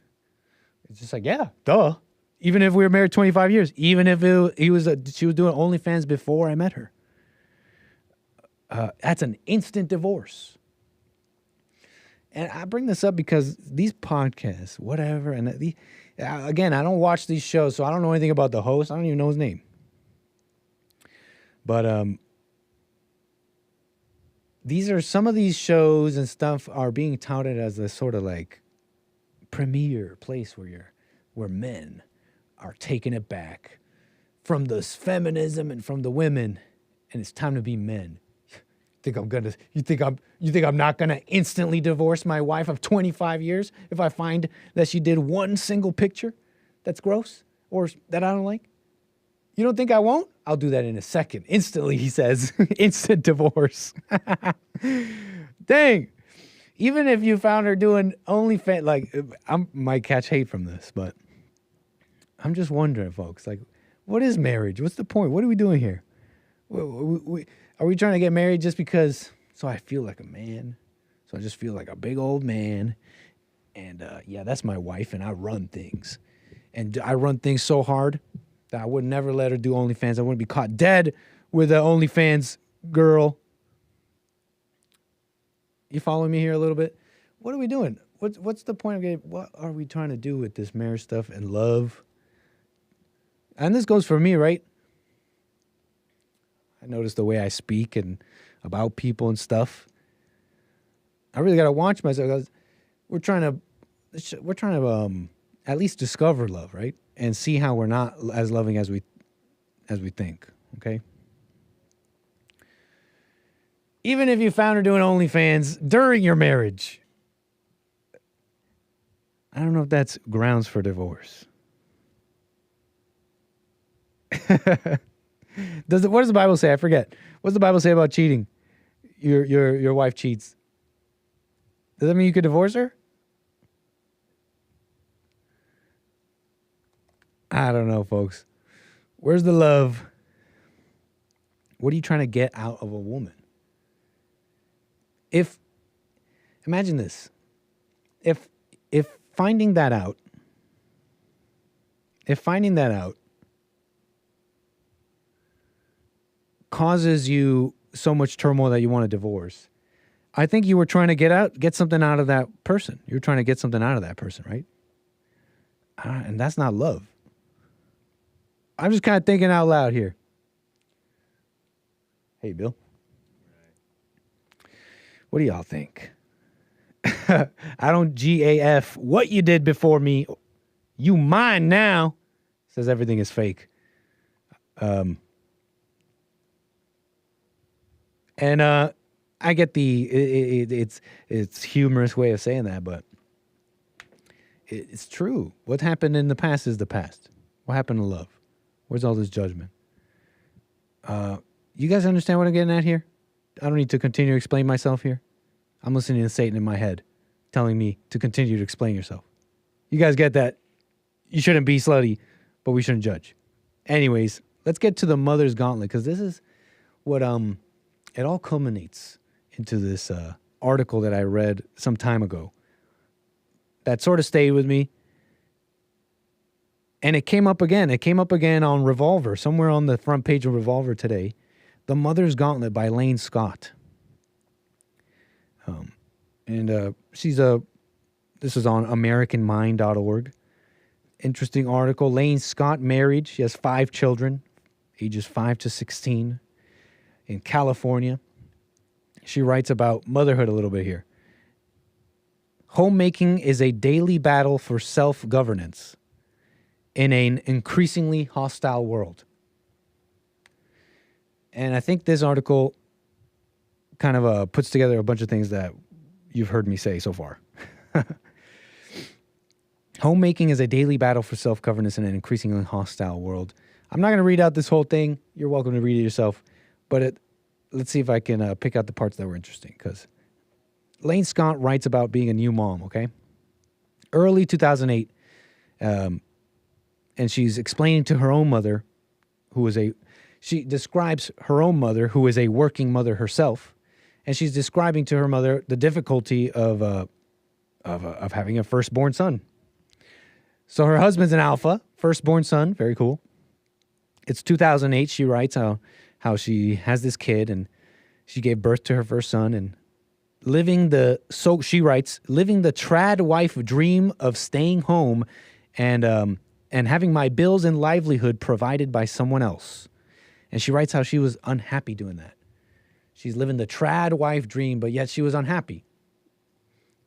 O: It's just like, yeah, duh. Even if we were married 25 years, even if she was doing OnlyFans before I met her. That's an instant divorce. And I bring this up because these podcasts, whatever, and again, I don't watch these shows, so I don't know anything about the host. I don't even know his name. But some of these shows and stuff are being touted as a sort of like premier place where men are taking it back from this feminism and from the women, and it's time to be men. You think I'm not gonna instantly divorce my wife of 25 years if I find that she did one single picture that's gross or that I don't like? You don't think I won't? I'll do that in a second. Instantly, he says. Instant divorce. Dang. Even if you found her doing OnlyFans, like, I might catch hate from this, but I'm just wondering, folks, like, what is marriage? What's the point? What are we doing here? Are we trying to get married just because, so I feel like a man? So I just feel like a big old man. And yeah, that's my wife, and I run things. And I run things so hard that I would never let her do OnlyFans. I wouldn't be caught dead with an OnlyFans girl. You following me here a little bit? What are we doing? What's the point of getting, what are we trying to do with this marriage stuff and love? And this goes for me, right? I notice the way I speak and about people and stuff. I really got to watch myself because we're trying to at least discover love, right? And see how we're not as loving as we think, okay? Even if you found her doing OnlyFans during your marriage, I don't know if that's grounds for divorce. What does the Bible say? I forget. What does the Bible say about cheating? Your wife cheats. Does that mean you could divorce her? I don't know, folks. Where's the love? What are you trying to get out of a woman? Imagine this. If finding that out causes you so much turmoil that you want a divorce, I think you were trying to get something out of that person. You're trying to get something out of that person, right? And that's not love. I'm just kind of thinking out loud here. Hey, Bill. What do y'all think? I don't GAF what you did before me. You mine now. Says everything is fake. And I I get it's humorous way of saying that, but it's true. What happened in the past is the past. What happened to love? Where's all this judgment? You guys understand what I'm getting at here? I don't need to continue to explain myself here. I'm listening to Satan in my head telling me to continue to explain yourself. You guys get that? You shouldn't be slutty, but we shouldn't judge. Anyways, let's get to the mother's gauntlet, because this is what it all culminates into this article that I read some time ago that sort of stayed with me. And it came up again. It came up again on Revolver, somewhere on the front page of Revolver today. The Mother's Gauntlet by Lane Scott. This is on AmericanMind.org. Interesting article. Lane Scott married. She has 5 children, ages 5 to 16, in California. She writes about motherhood a little bit here. Homemaking is a daily battle for self-governance in an increasingly hostile world. And I think this article kind of puts together a bunch of things that you've heard me say so far. Homemaking is a daily battle for self-governance in an increasingly hostile world. I'm not going to read out this whole thing. You're welcome to read it yourself. But let's see if I can pick out the parts that were interesting. Because Lane Scott writes about being a new mom, okay? Early 2008, and she's explaining to her own mother, she describes her own mother, who is a working mother herself, and she's describing to her mother the difficulty of having a firstborn son. So her husband's an alpha, firstborn son, very cool. It's 2008. She writes how she has this kid and she gave birth to her first son and she writes, living the trad wife dream of staying home and having my bills and livelihood provided by someone else. And she writes how she was unhappy doing that. She's living the trad wife dream, but yet she was unhappy.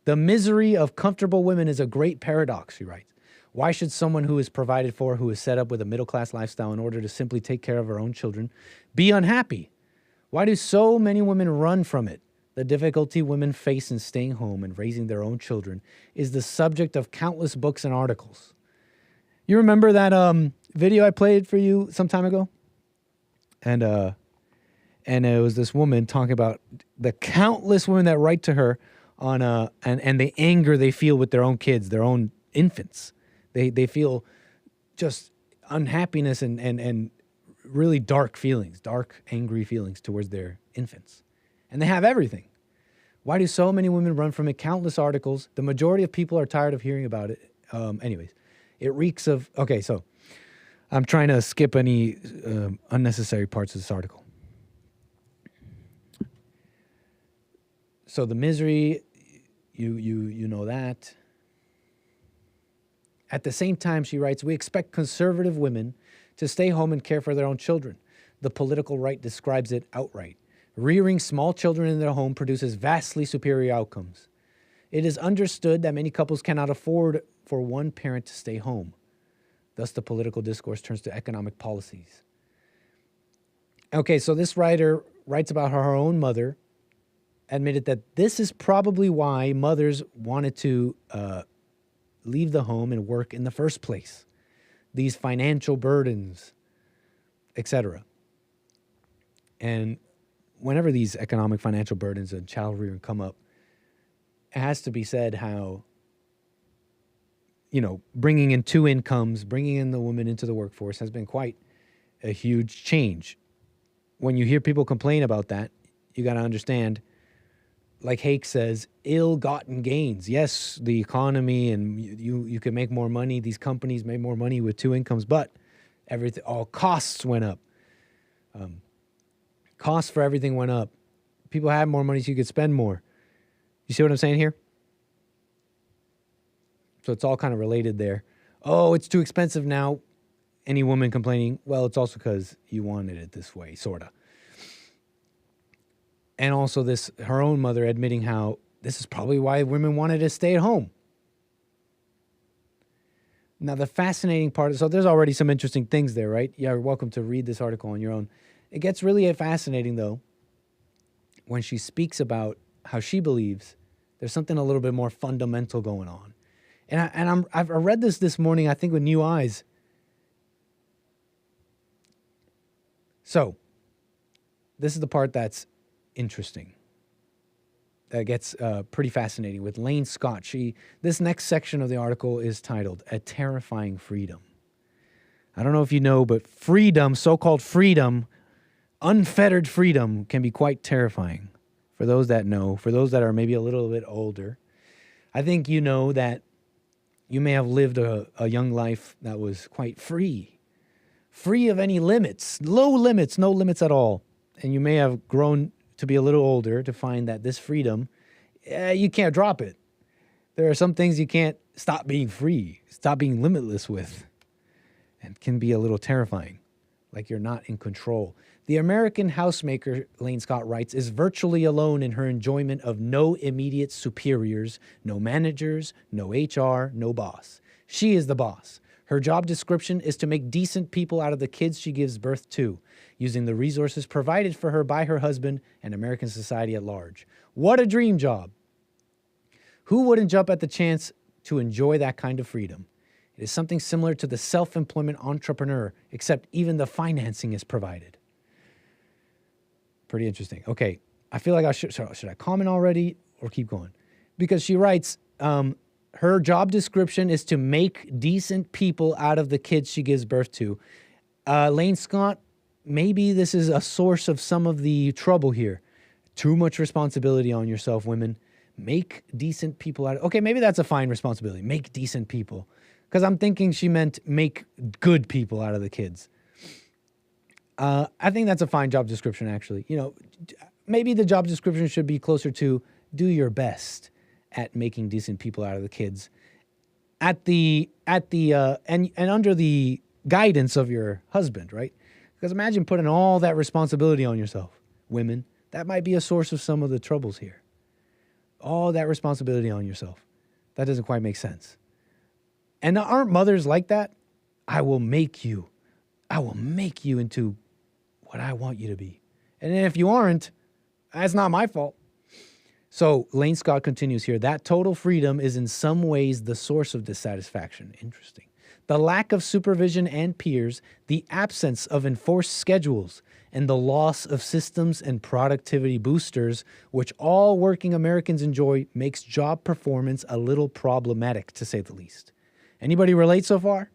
O: The misery of comfortable women is a great paradox, she writes. Why should someone who is provided for, who is set up with a middle-class lifestyle in order to simply take care of her own children, be unhappy? Why do so many women run from it? The difficulty women face in staying home and raising their own children is the subject of countless books and articles. You remember that video I played for you some time ago? And it was this woman talking about the countless women that write to her on and the anger they feel with their own kids, their own infants. They feel just unhappiness and really dark feelings, dark, angry feelings towards their infants. And they have everything. Why do so many women run from it? Countless articles. The majority of people are tired of hearing about it. Anyways, it reeks of... Okay, so I'm trying to skip any unnecessary parts of this article. So the misery, you know that. At the same time, she writes, we expect conservative women to stay home and care for their own children. The political right describes it outright. Rearing small children in their home produces vastly superior outcomes. It is understood that many couples cannot afford for one parent to stay home. Thus, the political discourse turns to economic policies. Okay, so this writer writes about how her own mother admitted that this is probably why mothers wanted to leave the home and work in the first place. These financial burdens, etc. And whenever these economic financial burdens and child rearing come up, it has to be said how, bringing in 2 incomes, bringing in the woman into the workforce has been quite a huge change. When you hear people complain about that, you got to understand, like Hake says, ill-gotten gains. Yes, the economy and you can make more money. These companies made more money with 2 incomes, but all costs went up. Costs for everything went up. People had more money so you could spend more. You see what I'm saying here? So it's all kind of related there. Oh, it's too expensive now. Any woman complaining, well, it's also because you wanted it this way, sort of. And also her own mother admitting how this is probably why women wanted to stay at home. Now, the fascinating part, so there's already some interesting things there, right? You're welcome to read this article on your own. It gets really fascinating, though, when she speaks about how she believes there's something a little bit more fundamental going on. And I read this morning, I think, with new eyes. So, this is the part that's interesting. That gets pretty fascinating with Lane Scott. This next section of the article is titled "A Terrifying Freedom." I don't know if you know, but freedom, so-called freedom, unfettered freedom, can be quite terrifying. For those that know, for those that are maybe a little bit older, I think you know that you may have lived a young life that was quite free of any limits, low limits, no limits at all. And you may have grown to be a little older to find that this freedom, you can't drop it. There are some things you can't stop being free, stop being limitless with, and can be a little terrifying, like you're not in control. The American housemaker, Lane Scott writes, is virtually alone in her enjoyment of no immediate superiors, no managers, no HR, no boss. She is the boss. Her job description is to make decent people out of the kids she gives birth to, using the resources provided for her by her husband and American society at large. What a dream job. Who wouldn't jump at the chance to enjoy that kind of freedom? It is something similar to the self-employment entrepreneur, except even the financing is provided. Pretty interesting. Okay, I feel like should I comment already or keep going? Because she writes, her job description is to make decent people out of the kids she gives birth to. Lane Scott, maybe this is a source of some of the trouble here. Too much responsibility on yourself, women. Make decent people out of... Okay, maybe that's a fine responsibility. Make decent people. Because I'm thinking she meant make good people out of the kids. I think that's a fine job description, actually. You know, maybe the job description should be closer to do your best at making decent people out of the kids, and under the guidance of your husband, right? Because imagine putting all that responsibility on yourself, women. That might be a source of some of the troubles here. All that responsibility on yourself. That doesn't quite make sense. And aren't mothers like that? I will make you into what I want you to be. And then if you aren't, that's not my fault. So Lane Scott continues here. That total freedom is in some ways the source of dissatisfaction. Interesting. The lack of supervision and peers, the absence of enforced schedules, and the loss of systems and productivity boosters, which all working Americans enjoy, makes job performance a little problematic, to say the least. Anybody relate so far?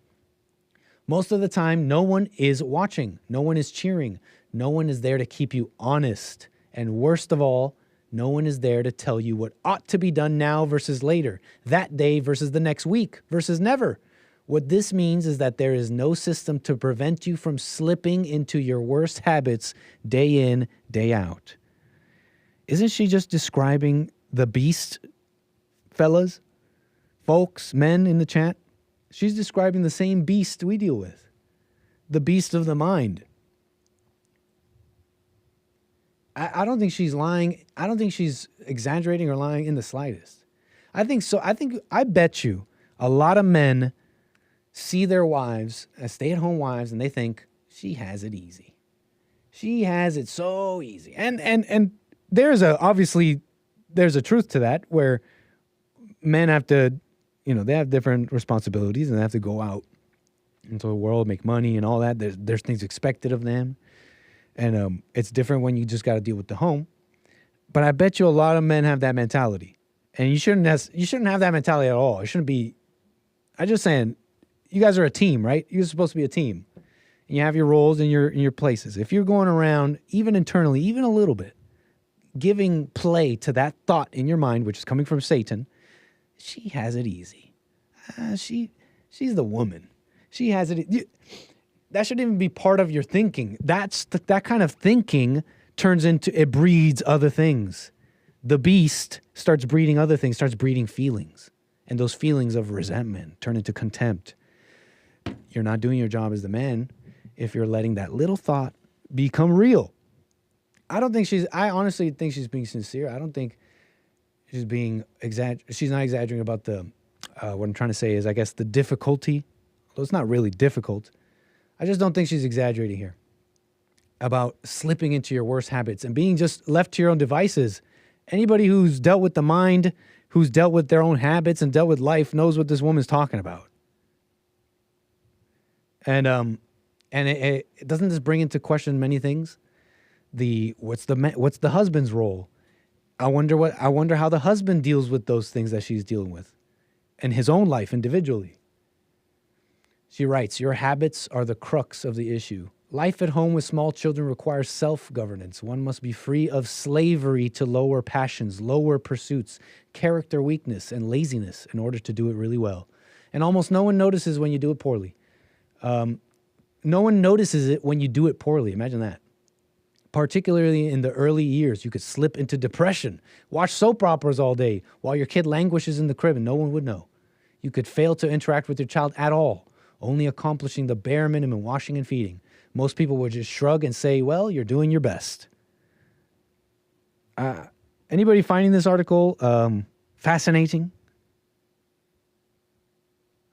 O: Most of the time, no one is watching. No one is cheering. No one is there to keep you honest. And worst of all, no one is there to tell you what ought to be done now versus later, that day versus the next week versus never. What this means is that there is no system to prevent you from slipping into your worst habits day in, day out. Isn't she just describing the beast, fellas, folks, men in the chat? She's describing the same beast we deal with, the beast of the mind. I don't think she's lying. I don't think she's exaggerating or lying in the slightest. I think so. I bet you a lot of men see their wives as stay-at-home wives and they think she has it easy. She has it so easy. And there's obviously a truth to that where men have to, they have different responsibilities and they have to go out into the world, make money and all that. There's things expected of them. And it's different when you just got to deal with the home. But I bet you a lot of men have that mentality. And you shouldn't have that mentality at all. It shouldn't be. I'm just saying, you guys are a team, right? You're supposed to be a team. And you have your roles and your places. If you're going around, even internally, even a little bit, giving play to that thought in your mind, which is coming from Satan, she has it easy. She's the woman. She has it. That shouldn't even be part of your thinking. That kind of thinking it breeds other things. The beast starts breeding other things, starts breeding feelings. And those feelings of resentment turn into contempt. You're not doing your job as the man if you're letting that little thought become real. I honestly think she's being sincere. I don't think she's being she's not exaggerating about what I'm trying to say is, I guess, the difficulty. Although it's not really difficult. I just don't think she's exaggerating here. about slipping into your worst habits and being just left to your own devices. Anybody who's dealt with the mind, who's dealt with their own habits and dealt with life knows what this woman's talking about. And it doesn't this bring into question many things? What's the husband's role? I wonder how the husband deals with those things that she's dealing with in his own life individually. She writes, your habits are the crux of the issue. Life at home with small children requires self-governance. One must be free of slavery to lower passions, lower pursuits, character weakness, and laziness in order to do it really well. And almost no one notices when you do it poorly. No one notices it when you do it poorly. Imagine that. Particularly in the early years, you could slip into depression, watch soap operas all day while your kid languishes in the crib and no one would know. You could fail to interact with your child at all, only accomplishing the bare minimum, washing and feeding. Most people would just shrug and say, well, you're doing your best. Anybody finding this article fascinating?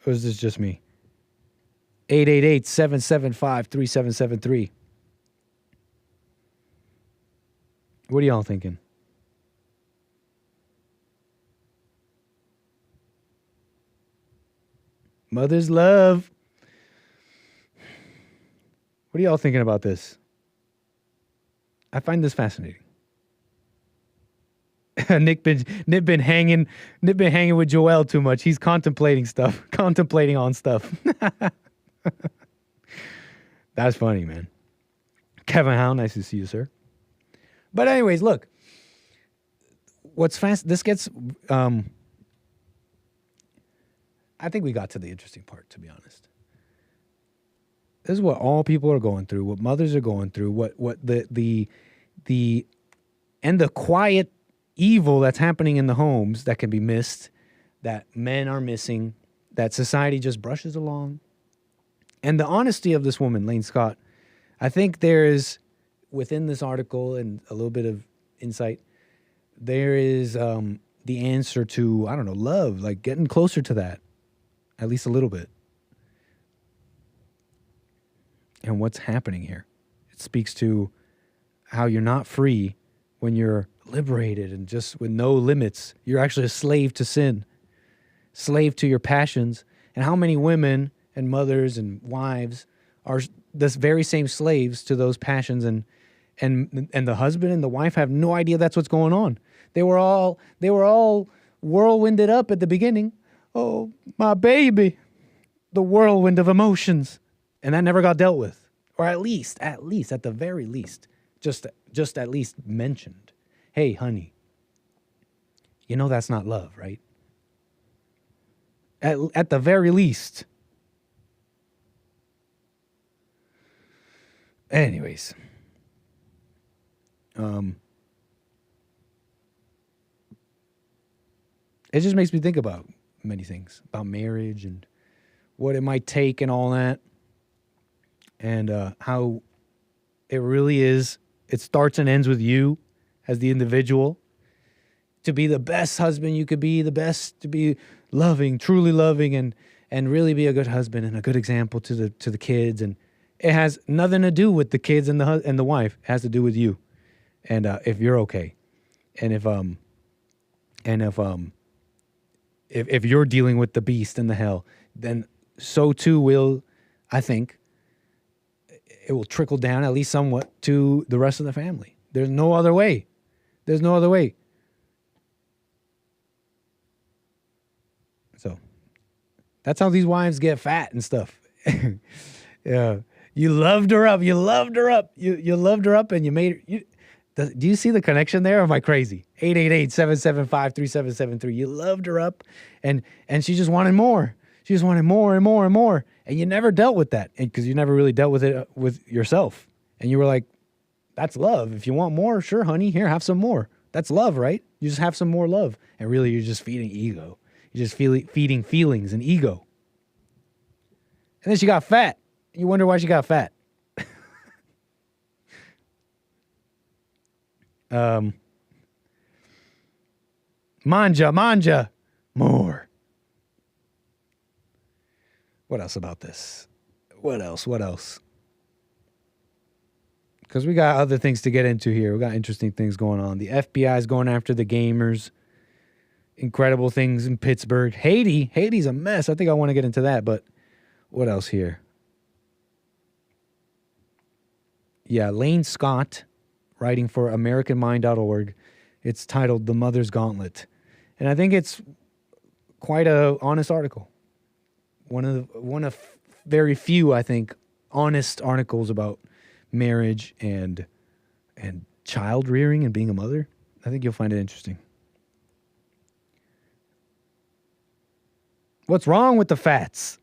O: Or is this just me? 888-775-3773. What are y'all thinking? Mother's love. What are y'all thinking about this? I find this fascinating. Nick been hanging with Joel too much. He's contemplating on stuff. That's funny, man. Kevin Howe, nice to see you, sir. But anyways, look. This gets I think we got to the interesting part, to be honest. This is what all people are going through, what mothers are going through, what the quiet evil that's happening in the homes that can be missed, that men are missing, that society just brushes along. And the honesty of this woman, Lane Scott, I think there is, within this article and a little bit of insight, there is the answer to, I don't know, love, like getting closer to that, at least a little bit. And what's happening here. It speaks to how you're not free when you're liberated and just with no limits. You're actually a slave to sin, slave to your passions. And how many women and mothers and wives are this very same slaves to those passions, and the husband and the wife have no idea that's what's going on. They were all whirlwinded up at the beginning. Oh, my baby, the whirlwind of emotions. And that never got dealt with. Or at least, at the very least, just at least mentioned. Hey, honey, you know that's not love, right? At the very least. Anyways. It just makes me think about many things. About marriage and what it might take and all that. And how it really is, it starts and ends with you as the individual. To be the best husband you could be, the best, to be loving, truly loving, and really be a good husband and a good example to the kids. And it has nothing to do with the kids and the wife. It has to do with you. And if you're okay. And if you're dealing with the beast and the hell, then so too will, I think, it will trickle down at least somewhat to the rest of the family. There's no other way. There's no other way. So that's how these wives get fat and stuff. Yeah, you loved her up. You loved her up. You loved her up, and you made her. Do you see the connection there? Or am I crazy? 888-775-3773. You loved her up, and she just wanted more. She just wanted more and more and more. And you never dealt with that because you never really dealt with it with yourself. And you were like, that's love. If you want more, sure, honey, here, have some more. That's love, right? You just have some more love. And really, you're just feeding ego. You're just feeding feelings and ego. And then she got fat. You wonder why she got fat. Manja, more. What else about this? What else? because we got other things to get into here. We got interesting things going on. The FBI is going after the gamers. Incredible things in Pittsburgh. Haiti's a mess. I think I want to get into that, but what else here? Yeah, Lane Scott, writing for AmericanMind.org. It's titled The Mother's Gauntlet. And I think it's quite a honest article. One of very few, I think, honest articles about marriage and child rearing and being a mother. I think you'll find it interesting. What's wrong with the fats?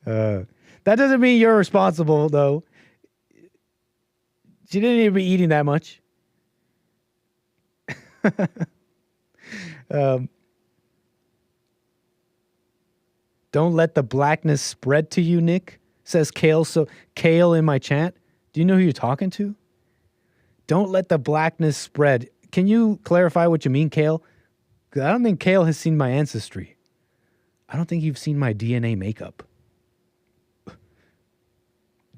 O: That doesn't mean you're responsible, though. She didn't even be eating that much. Don't let the blackness spread to you, Nick, says Kale. So Kale in my chat. Do you know who you're talking to? Don't let the blackness spread. Can you clarify what you mean, Kale? Because I don't think Kale has seen my ancestry. I don't think you've seen my DNA makeup.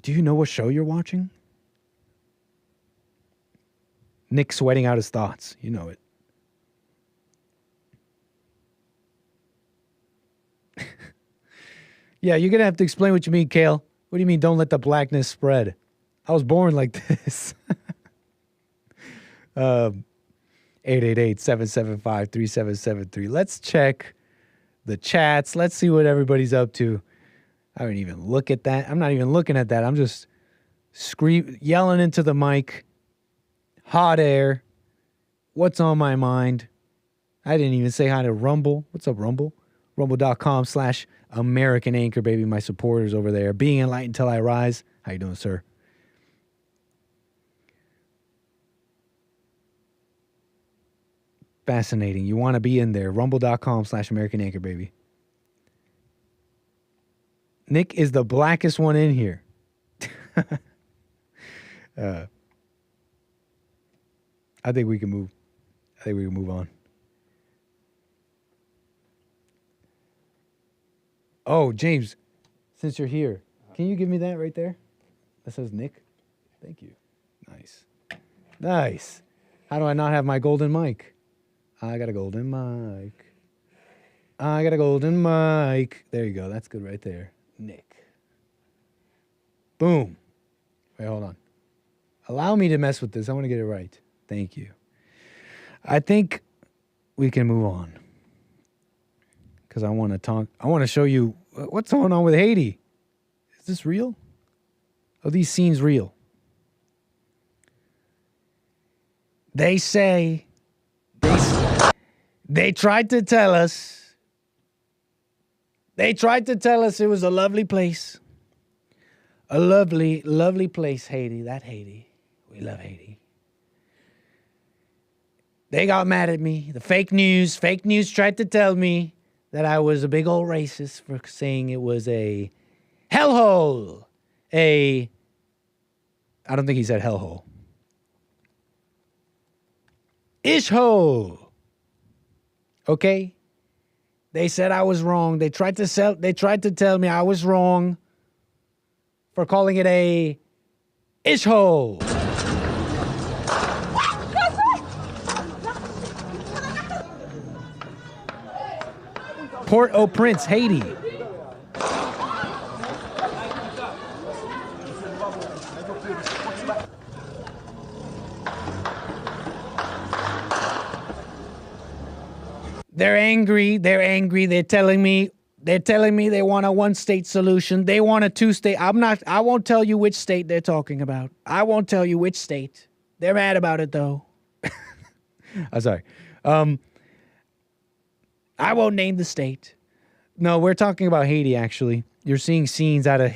O: Do you know what show you're watching? Nick sweating out his thoughts. You know it. Yeah, you're going to have to explain what you mean, Kale. What do you mean, don't let the blackness spread? I was born like this. 888-775-3773. Let's check the chats. Let's see what everybody's up to. I don't even look at that. I'm not even looking at that. I'm just yelling into the mic. Hot air. What's on my mind? I didn't even say hi to Rumble. What's up, Rumble? Rumble.com/American Anchor, baby. My supporters over there. Being enlightened till I rise. How you doing, sir? Fascinating. You want to be in there. Rumble.com/American Anchor, baby. Nick is the blackest one in here. I think we can move. I think we can move on. Oh, James, since you're here, can you give me that right there? That says Nick. Thank you. Nice. Nice. How do I not have my golden mic? I got a golden mic. I got a golden mic. There you go. That's good right there. Nick. Boom. Wait, hold on. Allow me to mess with this. I want to get it right. Thank you. I think we can move on. Because I want to talk. I want to show you what's going on with Haiti. Is this real? Are these scenes real? They say they tried to tell us. They tried to tell us it was a lovely place. A lovely, lovely place, Haiti. That Haiti. We love Haiti. They got mad at me. The fake news tried to tell me that I was a big old racist for saying it was a hellhole. I don't think he said hellhole. Ishhole. Okay? They said I was wrong. They tried to tell me I was wrong for calling it a ishhole. Port-au-Prince, Haiti. They're angry. They're telling me they want a one-state solution. They want a two-state. I won't tell you which state they're talking about. I won't tell you which state. They're mad about it, though. I'm sorry. I won't name the state. No, we're talking about Haiti, actually. You're seeing scenes out of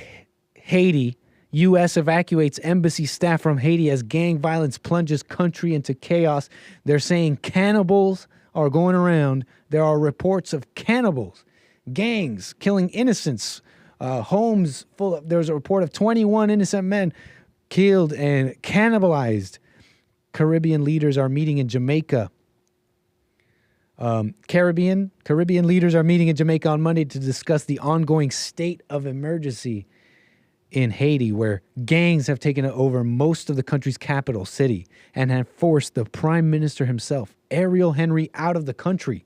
O: Haiti. U.S. evacuates embassy staff from Haiti as gang violence plunges country into chaos. They're saying cannibals are going around. There are reports of cannibals, gangs killing innocents, homes full of... There's a report of 21 innocent men killed and cannibalized. Caribbean leaders are meeting in Jamaica. Caribbean leaders are meeting in Jamaica on Monday to discuss the ongoing state of emergency. in Haiti, where gangs have taken over most of the country's capital city and have forced the prime minister himself, Ariel Henry, out of the country.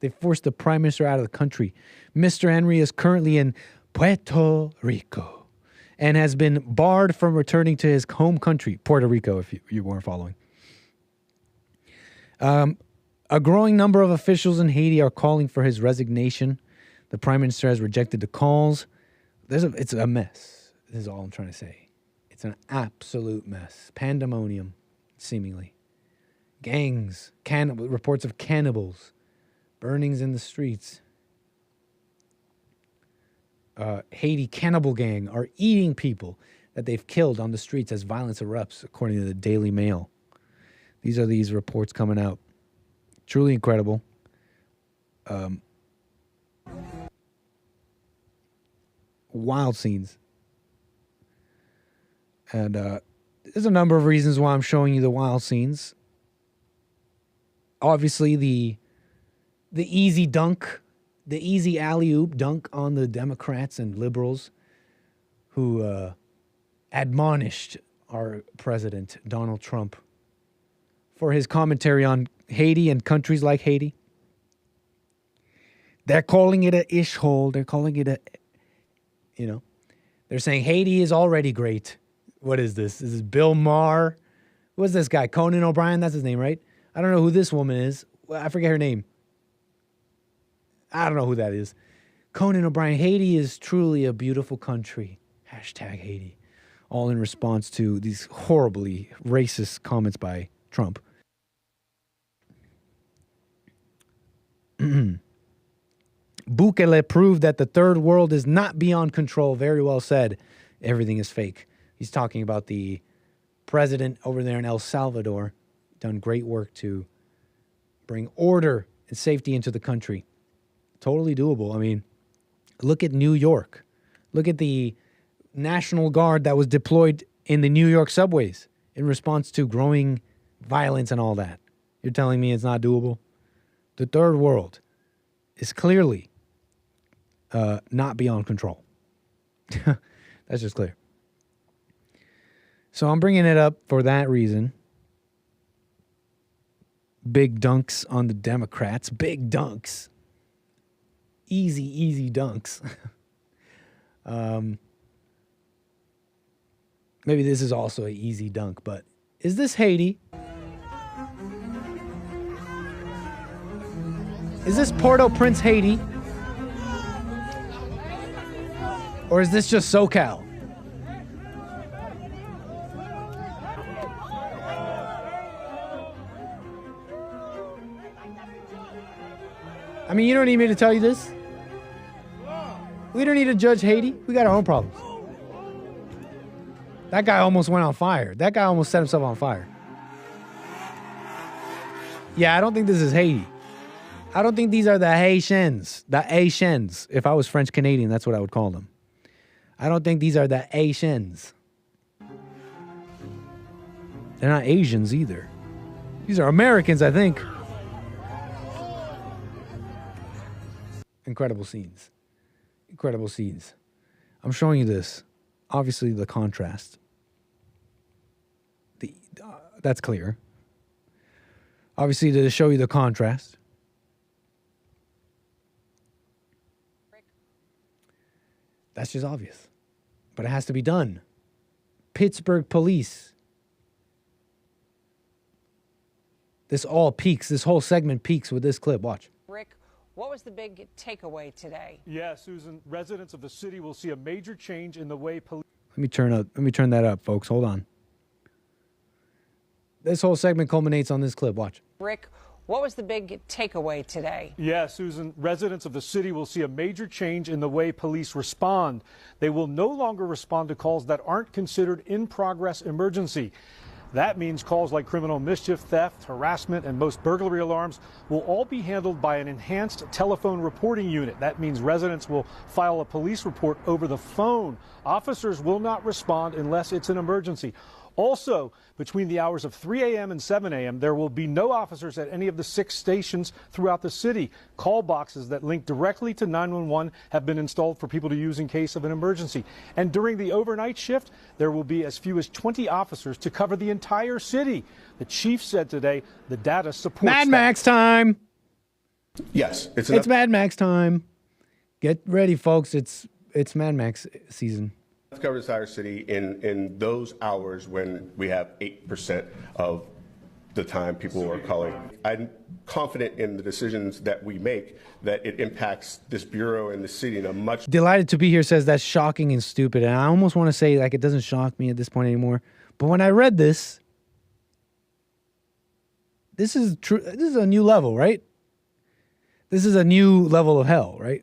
O: They forced the prime minister out of the country. Mr. Henry is currently in Puerto Rico and has been barred from returning to his home country, Puerto Rico, if you weren't following. A growing number of officials in Haiti are calling for his resignation. The prime minister has rejected the calls. It's a mess. This is all I'm trying to say. It's an absolute mess. Pandemonium, seemingly. Gangs, reports of cannibals, burnings in the streets. Haiti cannibal gang are eating people that they've killed on the streets as violence erupts, according to the Daily Mail. These are these reports coming out. Truly incredible. Wild scenes. And there's a number of reasons why I'm showing you the wild scenes. Obviously, the easy dunk, the easy alley-oop dunk on the Democrats and liberals who admonished our president, Donald Trump, for his commentary on Haiti and countries like Haiti. They're calling it a ish-hole. They're calling it a, they're saying Haiti is already great. What is this? This is Bill Maher. What's this guy? Conan O'Brien? That's his name, right? I don't know who this woman is. I forget her name. I don't know who that is. Conan O'Brien. Haiti is truly a beautiful country. Hashtag Haiti. All in response to these horribly racist comments by Trump. Bukele proved that the third world is not beyond control. Very well said. Everything is fake. He's talking about the president over there in El Salvador. Done great work to bring order and safety into the country. Totally doable. I mean, look at New York. Look at the National Guard that was deployed in the New York subways in response to growing violence and all that. You're telling me it's not doable? The third world is clearly not beyond control. That's just clear. So I'm bringing it up for that reason. Big dunks on the Democrats. Big dunks. Easy dunks. Maybe this is also an easy dunk, but is this Haiti? Is this Port-au-Prince, Haiti? Or is this just SoCal? I mean, you don't need me to tell you this. We don't need to judge Haiti. We got our own problems. That guy almost went on fire. That guy almost set himself on fire. Yeah, I don't think this is Haiti. I don't think these are the Haitians. The Haitians. If I was French Canadian, that's what I would call them. I don't think these are the Haitians. They're not Asians either. These are Americans, I think. Incredible scenes. Incredible scenes. I'm showing you this. Obviously, the contrast. That's clear. Obviously, to show you the contrast. That's just obvious. But it has to be done. Pittsburgh police. This all peaks. This whole segment peaks with this clip. Watch.
Q: Rick, what was the big takeaway today?
R: Yeah, Susan, residents of the city will see a major change in the way police...
O: Let me turn that up, folks. Hold on. This whole segment culminates on this clip. Watch.
Q: Rick, what was the big takeaway today?
R: Yeah, Susan, residents of the city will see a major change in the way police respond. They will no longer respond to calls that aren't considered in-progress emergency. That means calls like criminal mischief, theft, harassment, and most burglary alarms will all be handled by an enhanced telephone reporting unit. That means residents will file a police report over the phone. Officers will not respond unless it's an emergency. Also, between the hours of 3 a.m. and 7 a.m., there will be no officers at any of the 6 stations throughout the city. Call boxes that link directly to 911 have been installed for people to use in case of an emergency. And during the overnight shift, there will be as few as 20 officers to cover the entire city. The chief said today the data supports
O: Mad Max time.
S: Yes,
O: It's Mad Max time. Get ready, folks. It's Mad Max season.
S: Cover the entire city in those hours when we have 8% of the time people are calling. I'm confident in the decisions that we make that it impacts this bureau and the city in a much.
O: Delighted to be here says that's shocking and stupid. And I almost want to say like it doesn't shock me at this point anymore. But when I read this is true. This is a new level, right? This is a new level of hell, right?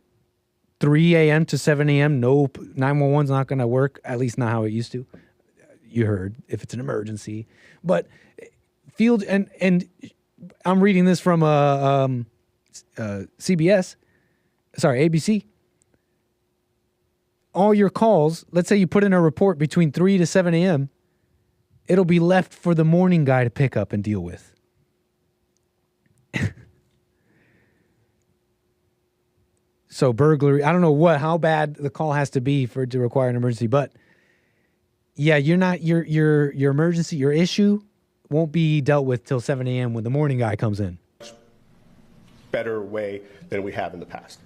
O: 3 a.m. to 7 a.m. No, 911's not going to work, at least not how it used to. You heard, if it's an emergency. But field, and I'm reading this from CBS, sorry, ABC. All your calls, let's say you put in a report between 3 to 7 a.m., it'll be left for the morning guy to pick up and deal with. So burglary, I don't know how bad the call has to be for it to require an emergency, but yeah, you're not your emergency, your issue won't be dealt with till 7 a.m. when the morning guy comes in.
S: Better way than we have in the past.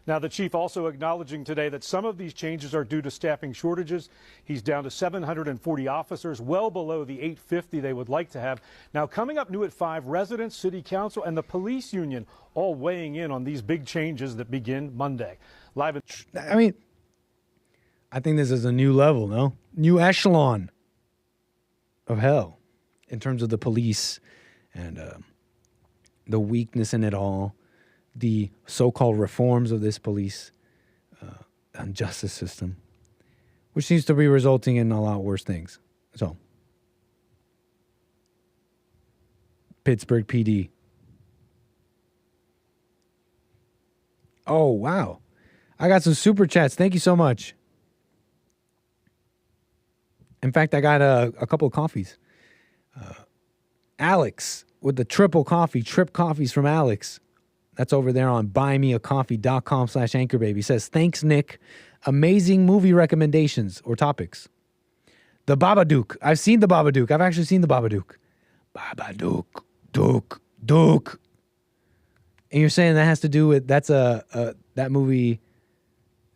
R: Now, the chief also acknowledging today that some of these changes are due to staffing shortages. He's down to 740 officers, well below the 850 they would like to have. Now, coming up new at 5, residents, city council, and the police union all weighing in on these big changes that begin Monday. Live in
O: I think this is a new level, no? New echelon of hell in terms of the police and the weakness in it all. The so-called reforms of this police and justice system, which seems to be resulting in a lot worse things. So, Pittsburgh PD. Oh, wow. I got some super chats. Thank you so much. In fact, I got a couple of coffees. Alex with the triple coffee, trip coffees from Alex. That's over there on buymeacoffee.com/anchorbaby. Says, thanks, Nick. Amazing movie recommendations or topics. The Babadook. I've seen The Babadook. I've actually seen The Babadook. Babadook. Dook. And you're saying that has to do with, that movie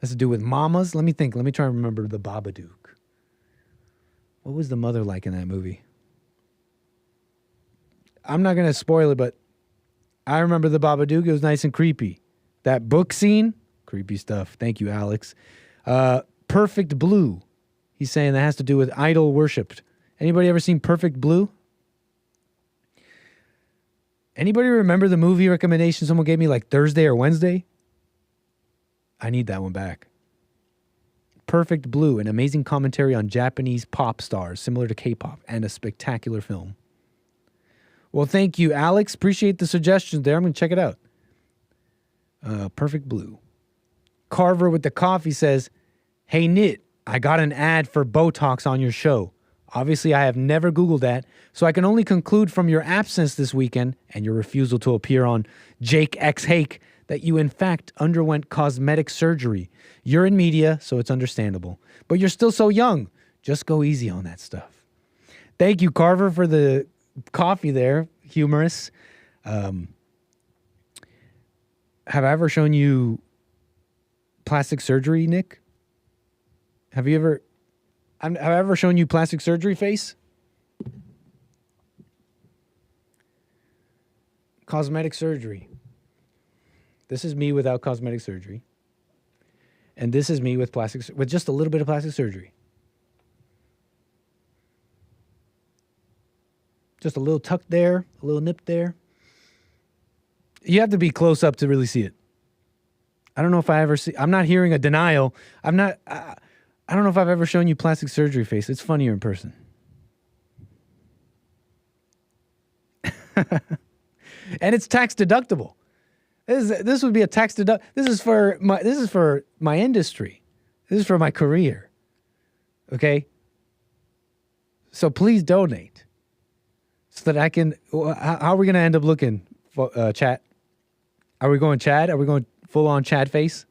O: has to do with mamas? Let me think. Let me try and remember The Babadook. What was the mother like in that movie? I'm not going to spoil it, but I remember The Babadook. It was nice and creepy. That book scene, creepy stuff. Thank you, Alex. Perfect Blue. He's saying that has to do with idol worship. Anybody ever seen Perfect Blue? Anybody remember the movie recommendation someone gave me like Thursday or Wednesday? I need that one back. Perfect Blue, an amazing commentary on Japanese pop stars, similar to K-pop, and a spectacular film. Well, thank you, Alex. Appreciate the suggestions there. I'm going to check it out. Perfect Blue. Carver with the coffee says, hey, Nit, I got an ad for Botox on your show. Obviously, I have never Googled that, so I can only conclude from your absence this weekend and your refusal to appear on Jake X Hake that you, in fact, underwent cosmetic surgery. You're in media, so it's understandable. But you're still so young. Just go easy on that stuff. Thank you, Carver, for the coffee there. Humorous. Have I ever shown you plastic surgery, Nick? Have I ever shown you plastic surgery face? Cosmetic surgery. This is me without cosmetic surgery. And this is me with with just a little bit of plastic surgery. Just a little tuck there, a little nip there. You have to be close up to really see it. I don't know if I ever see. I'm not hearing a denial. I don't know if I've ever shown you plastic surgery face. It's funnier in person. And it's tax deductible. This would be a tax deduct. This is for my industry. This is for my career. Okay? So please donate so that I can. How are we going to end up looking, chat? Are we going Chad? Are we going full on Chad face?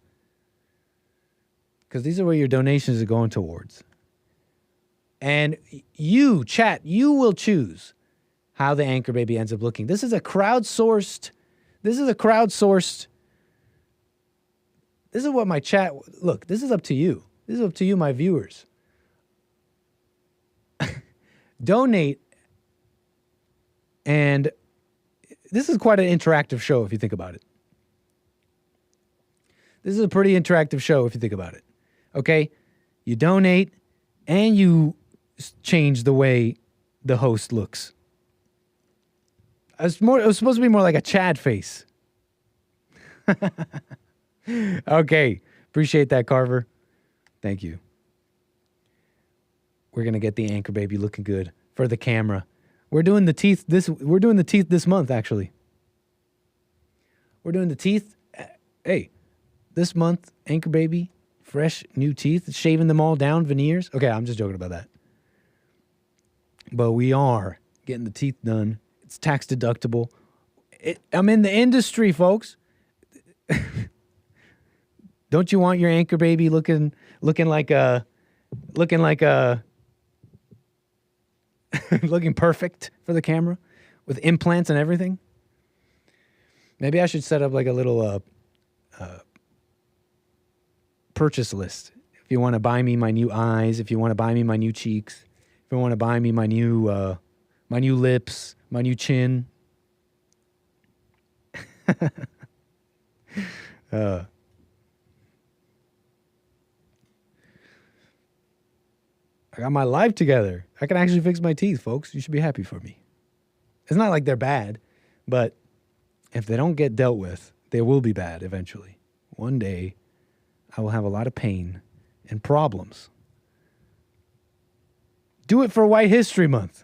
O: Because these are where your donations are going towards. And you, chat, you will choose how the anchor baby ends up looking. This is a crowdsourced. This is what my chat. Look, this is up to you. This is up to you, my viewers. Donate. And this is quite an interactive show if you think about it. This is a pretty interactive show if you think about it. Okay? You donate and you change the way the host looks. It was supposed to be more like a Chad face. Okay. Appreciate that, Carver. Thank you. We're going to get the anchor baby looking good for the camera. We're doing the teeth this month, actually. We're doing the teeth. Hey, this month, anchor baby, fresh new teeth, shaving them all down, veneers. Okay, I'm just joking about that. But we are getting the teeth done. It's tax deductible. I'm in the industry, folks. Don't you want your anchor baby looking perfect for the camera with implants and everything? Maybe I should set up like a little purchase list. If you want to buy me my new eyes, if you want to buy me my new cheeks, if you want to buy me my new lips, my new chin. I got my life together. I can actually fix my teeth, folks. You should be happy for me. It's not like they're bad, but if they don't get dealt with, they will be bad eventually. One day, I will have a lot of pain and problems. Do it for White History Month.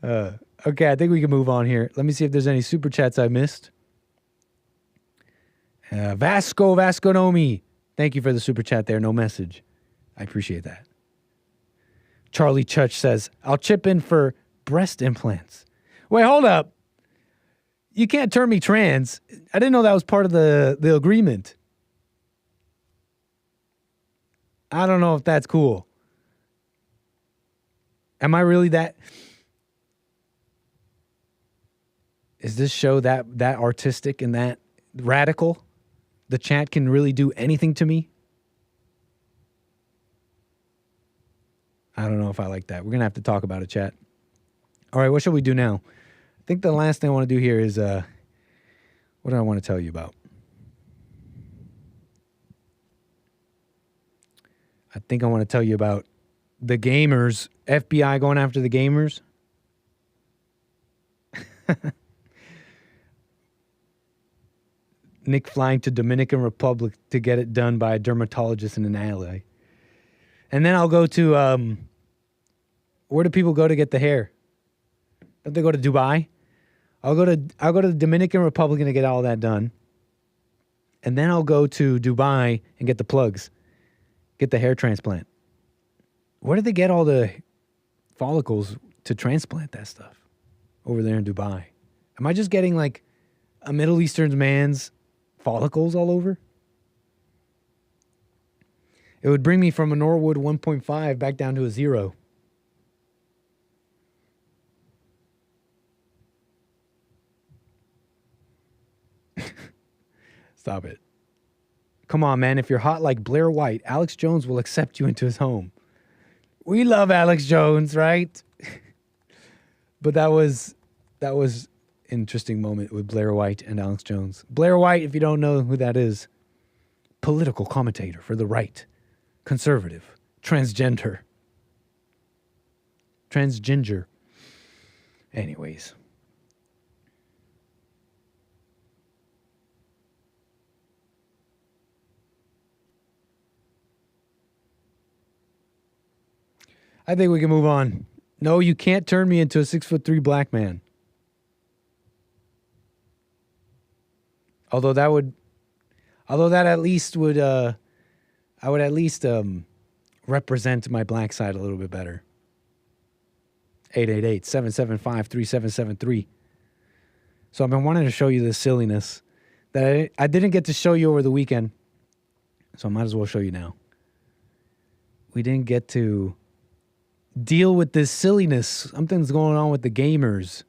O: Okay, I think we can move on here. Let me see if there's any super chats I missed. Vasconomi. Thank you for the super chat there. No message. I appreciate that. Charlie Church says, I'll chip in for breast implants. Wait, hold up. You can't turn me trans. I didn't know that was part of the agreement. I don't know if that's cool. Am I really that? Is this show that artistic and that radical? The chat can really do anything to me? I don't know if I like that. We're going to have to talk about it, chat. All right, what shall we do now? I think the last thing I want to do here is, what do I want to tell you about? I think I want to tell you about the gamers, FBI going after the gamers. Nick flying to Dominican Republic to get it done by a dermatologist in an alley. And then I'll go to, where do people go to get the hair? Don't they go to Dubai? I'll go to the Dominican Republic to get all that done. And then I'll go to Dubai and get the plugs. Get the hair transplant. Where do they get all the follicles to transplant that stuff over there in Dubai? Am I just getting like a Middle Eastern man's follicles all over? It would bring me from a Norwood 1.5 back down to a 0. Stop it. Come on, man. If you're hot like Blair White, Alex Jones will accept you into his home. We love Alex Jones, right? But that was an interesting moment with Blair White and Alex Jones. Blair White, if you don't know who that is, political commentator for the right, conservative, transgender. Anyways. I think we can move on. No, you can't turn me into a 6'3" black man. Although that at least would, I would at least represent my black side a little bit better. 888-775-3773. So I've been wanting to show you this silliness that I didn't get to show you over the weekend, so I might as well show you now. We didn't get to deal with this silliness. Something's going on with the gamers.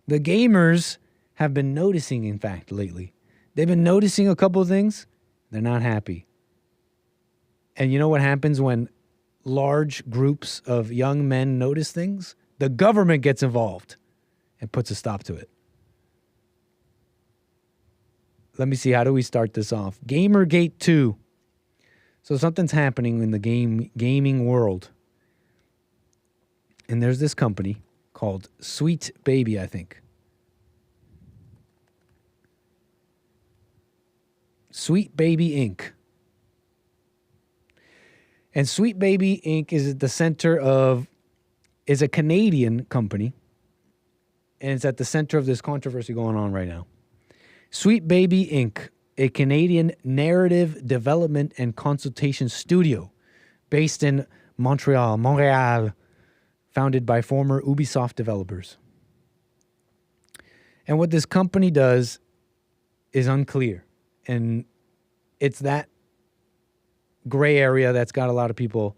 O: The gamers have been noticing, in fact, lately. They've been noticing a couple of things. They're not happy. And you know what happens when large groups of young men notice things? The government gets involved and puts a stop to it. Let me see, how do we start this off? Gamergate 2. So something's happening in the gaming world. And there's this company called 𝒏𝒊𝒂𝒐𝒏, I think. 𝒏𝒊𝒂𝒐𝒏 Inc. And 𝒏𝒊𝒂𝒐𝒏 Inc. is a Canadian company. And it's at the center of this controversy going on right now. 𝒏𝒊𝒂𝒐𝒏 Inc., a Canadian narrative development and consultation studio based in Montreal, founded by former Ubisoft developers. And what this company does is unclear. And it's that gray area that's got a lot of people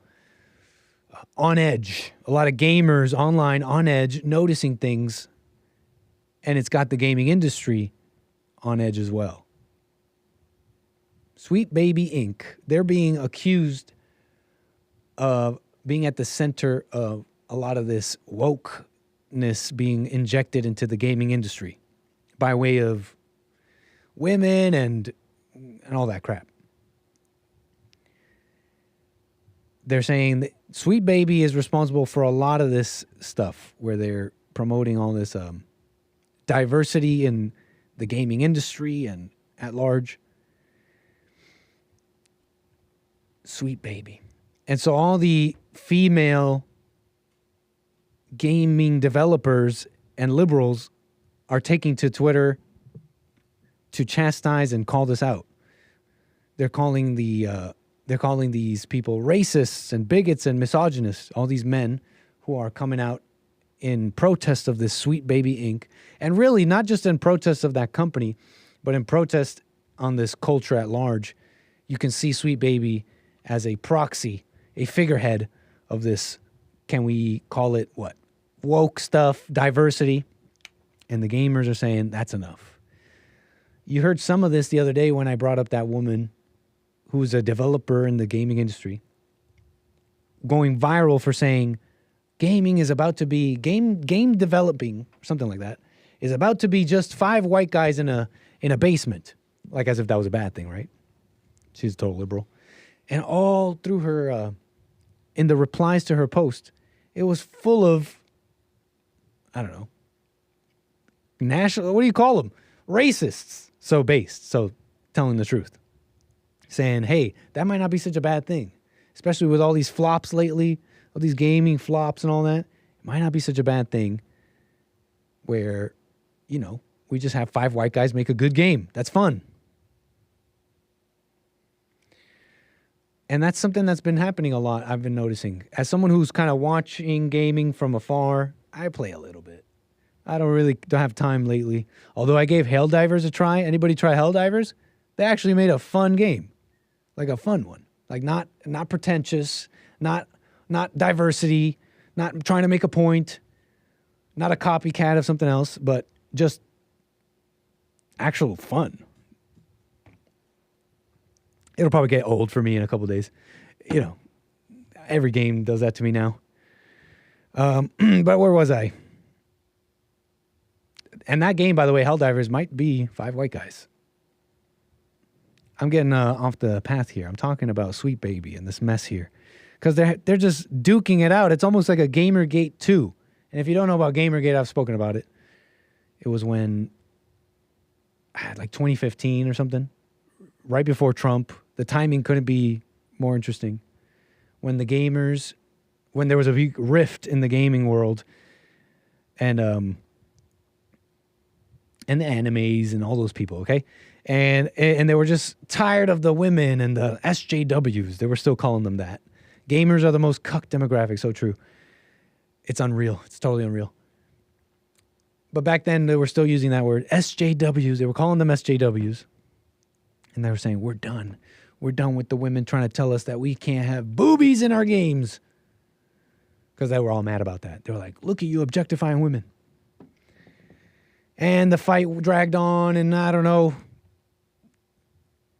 O: on edge, a lot of gamers online on edge, noticing things. And it's got the gaming industry on edge as well. 𝒏𝒊𝒂𝒐𝒏 Inc., they're being accused of being at the center of a lot of this wokeness being injected into the gaming industry by way of women and all that crap. They're saying that 𝒏𝒊𝒂𝒐𝒏 is responsible for a lot of this stuff where they're promoting all this diversity in the gaming industry and at large. 𝒏𝒊𝒂𝒐𝒏. And so all the female gaming developers and liberals are taking to Twitter to chastise and call this out. They're calling these people racists and bigots and misogynists, all these men who are coming out in protest of this 𝒏𝒊𝒂𝒐𝒏 Inc. And really not just in protest of that company, but in protest on this culture at large. You can see 𝒏𝒊𝒂𝒐 as a proxy, a figurehead of this, can we call it what? Woke stuff, diversity. And the gamers are saying that's enough. You heard some of this the other day when I brought up that woman who's a developer in the gaming industry going viral for saying gaming is about to be, game developing, something like that, is about to be just 5 white guys in a basement. Like as if that was a bad thing, right? She's a total liberal. And all through her, in the replies to her post, it was full of, I don't know, what do you call them? Racists. So based, so telling the truth. Saying, hey, that might not be such a bad thing. Especially with all these flops lately, all these gaming flops and all that. It might not be such a bad thing where, you know, we just have 5 white guys make a good game. That's fun. And that's something that's been happening a lot, I've been noticing. As someone who's kind of watching gaming from afar, I play a little bit. I don't have time lately. Although I gave Helldivers a try. Anybody try Helldivers? They actually made a fun game. Like a fun one. Like not pretentious, not diversity, not trying to make a point, not a copycat of something else, but just actual fun. It'll probably get old for me in a couple days. You know, every game does that to me now. But where was I? And that game, by the way, Helldivers, might be 5 white guys. I'm getting off the path here. I'm talking about 𝒏𝒊𝒂𝒐𝒏 and this mess here. Because they're just duking it out. It's almost like a Gamergate 2. And if you don't know about Gamergate, I've spoken about it. It was when, like 2015 or something, right before Trump. The timing couldn't be more interesting. When the gamers, when there was a big rift in the gaming world, and the animes and all those people, okay? And they were just tired of the women and the SJWs. They were still calling them that. Gamers are the most cucked demographic. So true. It's unreal. It's totally unreal. But back then, they were still using that word. SJWs. They were calling them SJWs. And they were saying, we're done. We're done with the women trying to tell us that we can't have boobies in our games. Because they were all mad about that. They were like, look at you objectifying women. And the fight dragged on, and I don't know.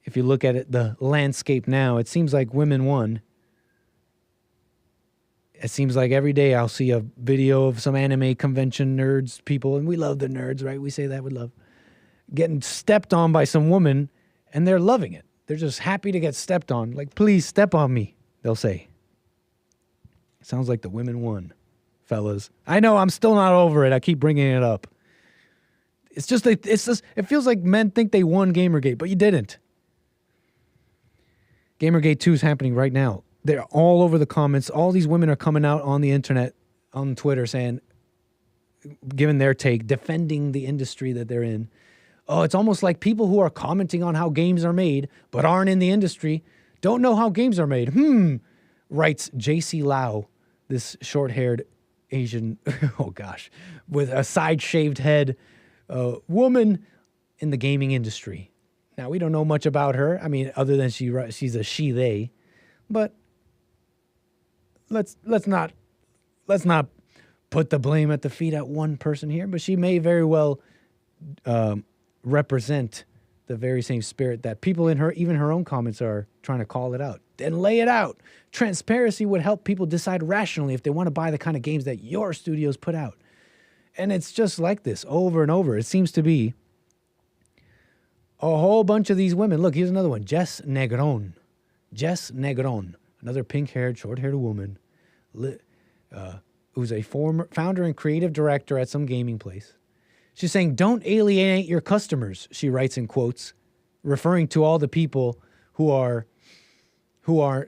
O: If you look at it, the landscape now, it seems like women won. It seems like every day I'll see a video of some anime convention nerds people, and we love the nerds, right? We say that with love. Getting stepped on by some woman, and they're loving it. They're just happy to get stepped on. Like, please step on me, they'll say. Sounds like the women won, fellas. I know, I'm still not over it. I keep bringing it up. It's just, it feels like men think they won Gamergate, but you didn't. Gamergate 2 is happening right now. They're all over the comments. All these women are coming out on the internet, on Twitter, saying, giving their take, defending the industry that they're in. Oh, it's almost like people who are commenting on how games are made, but aren't in the industry, don't know how games are made. Writes 𝒔𝒐𝒊𝒂𝒍𝒔, this short-haired Asian, oh gosh, with a side-shaved head woman in the gaming industry. Now, we don't know much about her. I mean, other than she's a she/they, but let's not put the blame at the feet at one person here. But she may very well represent the very same spirit that people in her, even her own comments, are trying to call it out. Then lay it out. Transparency would help people decide rationally if they want to buy the kind of games that your studios put out. And it's just like this over and over. It seems to be a whole bunch of these women. Look, here's another one. 𝒔𝒐𝒄𝒊𝒂𝒍𝒔. 𝒔𝒐𝒄𝒊𝒂𝒍𝒔, another pink-haired, short-haired woman who's a former founder and creative director at some gaming place. She's saying, don't alienate your customers, she writes in quotes, referring to all the people who are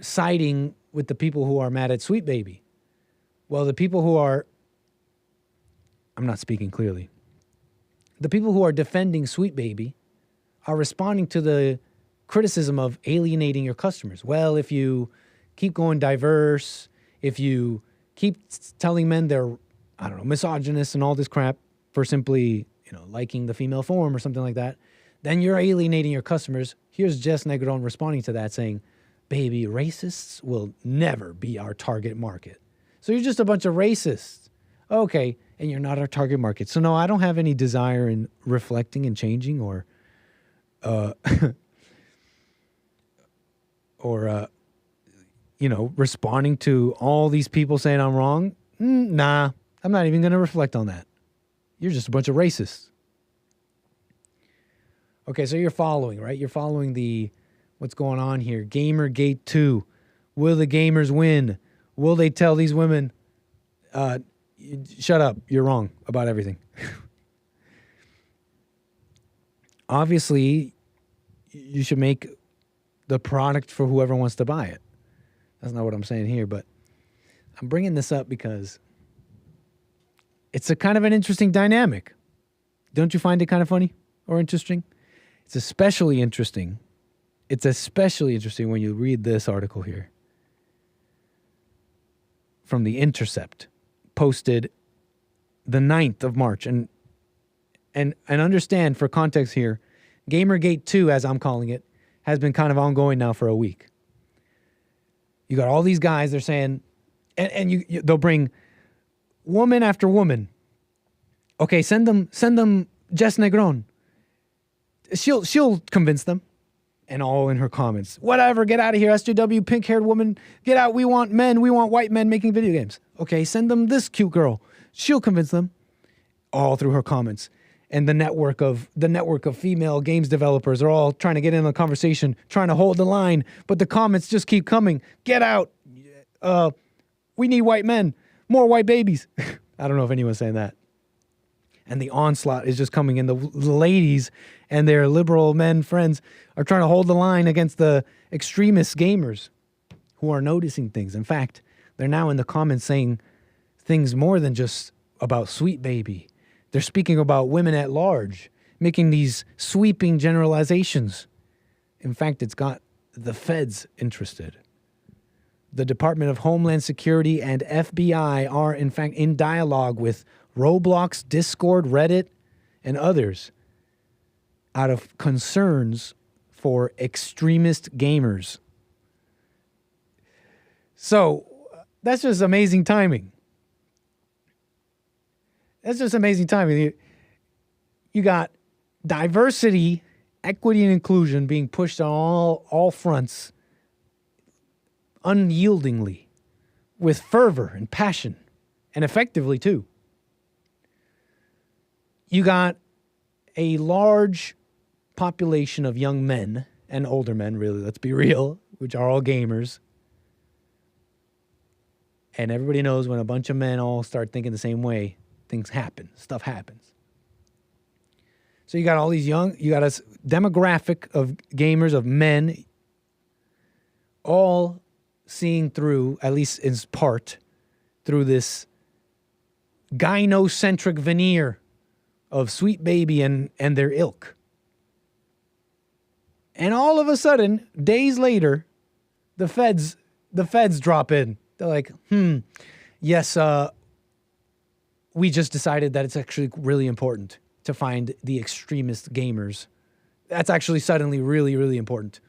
O: siding with the people who are mad at Sweet Baby. Well, the people who are, I'm not speaking clearly, the people who are defending Sweet Baby are responding to the criticism of alienating your customers. Well, if you keep going diverse, if you keep telling men they're, I don't know, misogynist and all this crap for simply, liking the female form or something like that, then you're alienating your customers. Here's 𝒔𝒐𝒄𝒊𝒂𝒍𝒔 responding to that, saying, baby, racists will never be our target market. So you're just a bunch of racists. Okay, and you're not our target market. So no, I don't have any desire in reflecting and changing or responding to all these people saying I'm wrong. Nah, I'm not even going to reflect on that. You're just a bunch of racists. Okay, so you're following, right? You're following what's going on here. Gamergate 2. Will the gamers win? Will they tell these women, shut up, you're wrong about everything? Obviously, you should make the product for whoever wants to buy it. That's not what I'm saying here, but I'm bringing this up because it's a kind of an interesting dynamic. Don't you find it kind of funny or interesting? It's especially interesting. It's especially interesting when you read this article here from The Intercept, posted the 9th of March. And understand, for context here, Gamergate 2, as I'm calling it, has been kind of ongoing now for a week. You got all these guys, they're saying, and they'll bring woman after woman. Okay, send them 𝒔𝒐𝒄𝒊𝒂𝒍𝒔. She'll convince them. And all in her comments, whatever, get out of here, SJW, pink-haired woman, get out, we want white men making video games. Okay, send them this cute girl. She'll convince them. All through her comments. And the network of female games developers are all trying to get in the conversation, trying to hold the line, but the comments just keep coming. Get out. We need white men. More white babies. I don't know if anyone's saying that. And the onslaught is just coming in. The ladies and their liberal men friends are trying to hold the line against the extremist gamers who are noticing things. In fact, they're now in the comments saying things more than just about Sweet Baby. They're speaking about women at large, making these sweeping generalizations. In fact, it's got the feds interested. the Department of Homeland Security and FBI are, in fact, in dialogue with Roblox, Discord, Reddit, and others out of concerns for extremist gamers. So that's just amazing timing. That's just amazing timing. You got diversity, equity, and inclusion being pushed on all fronts unyieldingly, with fervor and passion, and effectively too. You got a large population of young men and older men, really, let's be real, which are all gamers. And everybody knows when a bunch of men all start thinking the same way, things happen, stuff happens. So you got all these you got a demographic of gamers, of men, all seeing through, at least in part, through this gynocentric veneer of Sweet Baby and their ilk. And all of a sudden, days later, the feds drop in. They're like, yes, we just decided that it's actually really important to find the extremist gamers. That's actually suddenly really, really important.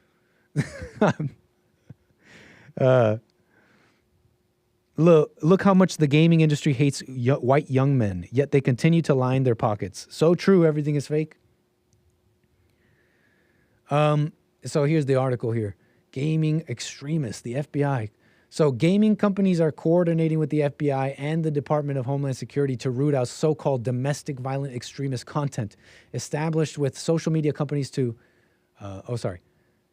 O: Look how much the gaming industry hates white young men, yet they continue to line their pockets. So true, everything is fake. So here's the article here. Gaming extremists, the FBI. So gaming companies are coordinating with the FBI and the Department of Homeland Security to root out so-called domestic violent extremist content established with social media companies to,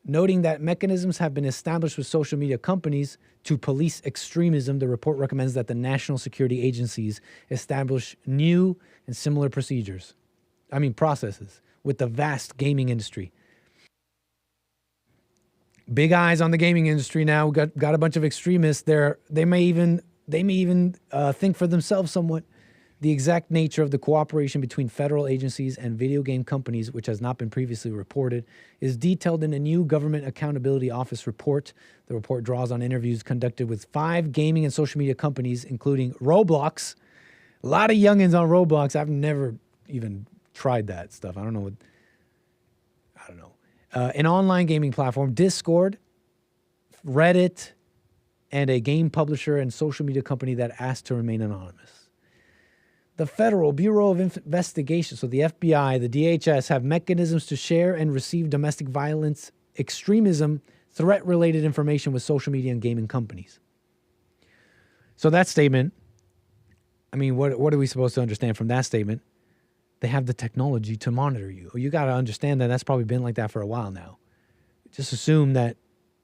O: noting that mechanisms have been established with social media companies to police extremism. The report recommends that the national security agencies establish new and similar processes with the vast gaming industry. Big eyes on the gaming industry now. Got a bunch of extremists there. They may even think for themselves somewhat. The exact nature of the cooperation between federal agencies and video game companies, which has not been previously reported, is detailed in a new Government Accountability Office report. The report draws on interviews conducted with 5 gaming and social media companies, including Roblox. A lot of youngins on Roblox. I've never even tried that stuff. I don't know. An online gaming platform, Discord, Reddit, and a game publisher and social media company that asked to remain anonymous. The Federal Bureau of Investigation, so the FBI, the DHS, have mechanisms to share and receive domestic violence, extremism, threat-related information with social media and gaming companies. So that statement, I mean, what are we supposed to understand from that statement? They have the technology to monitor you. You got to understand that that's probably been like that for a while now. Just assume that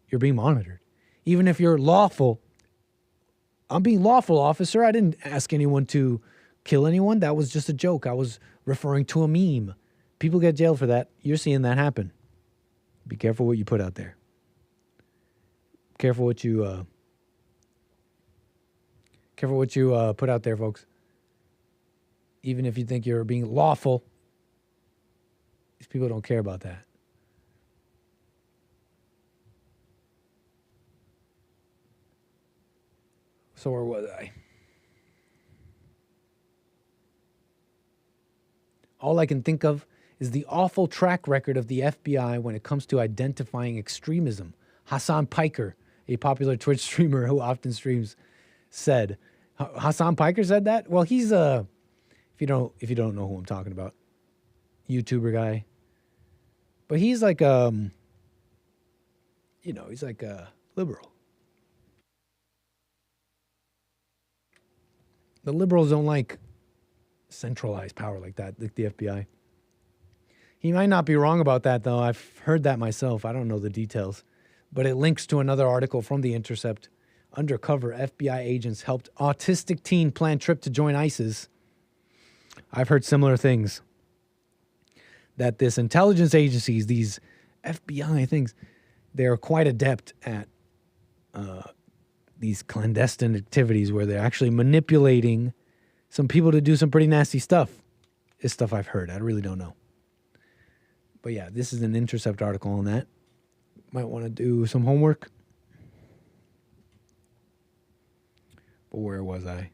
O: you're being monitored. Even if you're lawful. I'm being lawful, officer. I didn't ask anyone to kill anyone. That was just a joke. I was referring to a meme. People get jailed for that. You're seeing that happen. Be careful what you put out there. Careful what you put out there, folks. Even if you think you're being lawful, these people don't care about that. So where was I? All I can think of is the awful track record of the FBI when it comes to identifying extremism. Hassan Piker, a popular Twitch streamer who often streams, said. Hassan Piker said that? Well, he's a... If you don't know who I'm talking about, YouTuber guy, but he's like he's like a liberal. The liberals don't like centralized power like that, like the FBI. He might not be wrong about that, though. I've heard that myself. I don't know the details, but it links to another article from The Intercept. Undercover FBI agents helped autistic teen plan trip to join ISIS. I've heard similar things. That this intelligence agencies, these FBI things, they're quite adept at these clandestine activities where they're actually manipulating some people to do some pretty nasty stuff. It's stuff I've heard. I really don't know. But yeah, this is an Intercept article on that. Might want to do some homework. But where was I?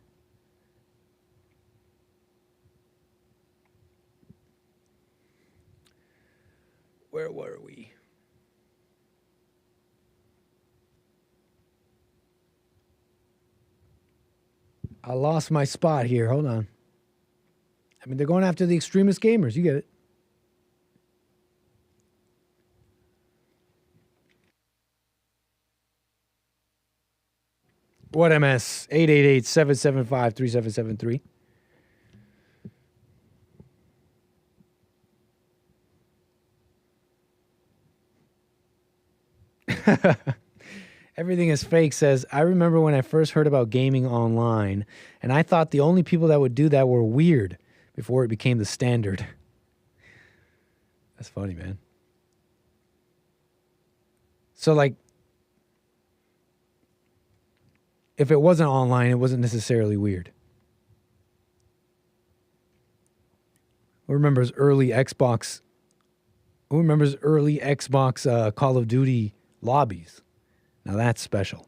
O: Where were we? I lost my spot here. Hold on. I mean, they're going after the extremist gamers. You get it. What MS? 888-775-3773. Everything is fake says, I remember when I first heard about gaming online, and I thought the only people that would do that were weird before it became the standard. That's funny, man. So, like, if it wasn't online, it wasn't necessarily weird. Who remembers early Xbox? Who remembers early Xbox Call of Duty lobbies? Now that's special.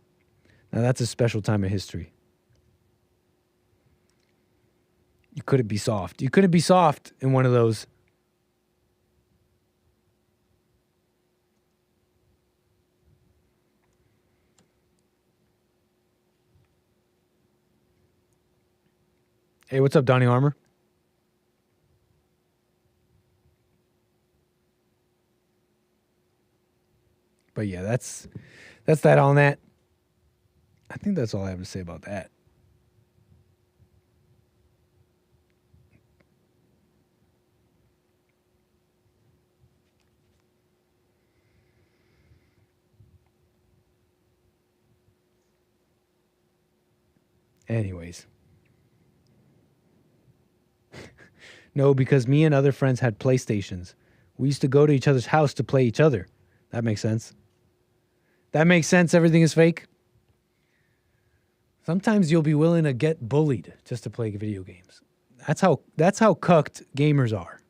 O: Now that's a special time of history. You couldn't be soft. You couldn't be soft in one of those. Hey, what's up, Donnie Armour? But yeah, that's that on that. I think that's all I have to say about that. Anyways. No, because me and other friends had PlayStations. We used to go to each other's house to play each other. That makes sense. That makes sense. Everything is fake. Sometimes you'll be willing to get bullied just to play video games. That's how cucked gamers are.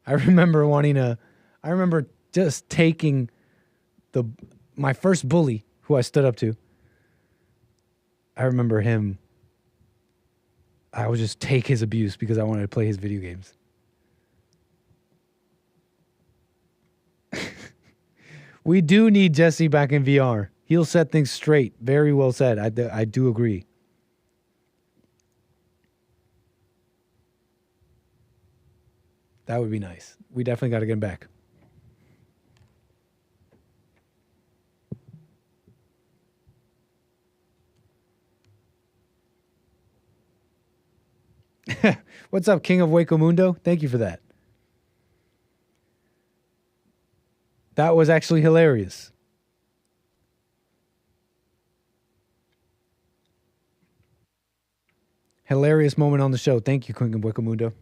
O: I remember just taking my first bully who I stood up to. I remember him. I would just take his abuse because I wanted to play his video games. We do need Jesse back in VR. He'll set things straight. Very well said. I do agree. That would be nice. We definitely got to get him back. What's up, King of Wacomundo? Thank you for that. That was actually hilarious. Hilarious moment on the show. Thank you, King of Wacomundo.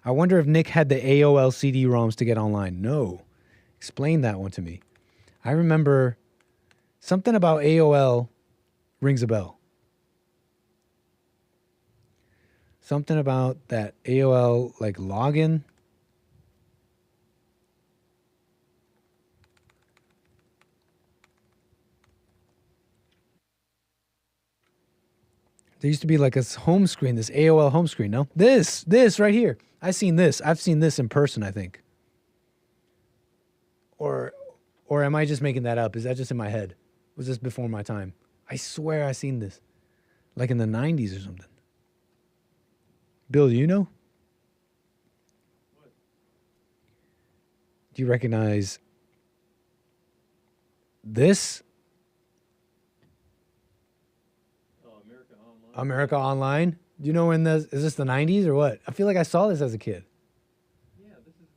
O: I wonder if Nick had the AOL CD-ROMs to get online. No. Explain that one to me. I remember something about AOL rings a bell. Something about that AOL like login. There used to be like a home screen, this AOL home screen, no? This right here. I've seen this in person, I think. Or am I just making that up? Is that just in my head? Was this before my time? I swear I seen this. Like in the 90s or something. Bill, do you know? What? Do you recognize this? Oh, America Online. America Online? Do you know when this is this the 90s or what? I feel like I saw this as a kid. Yeah, this is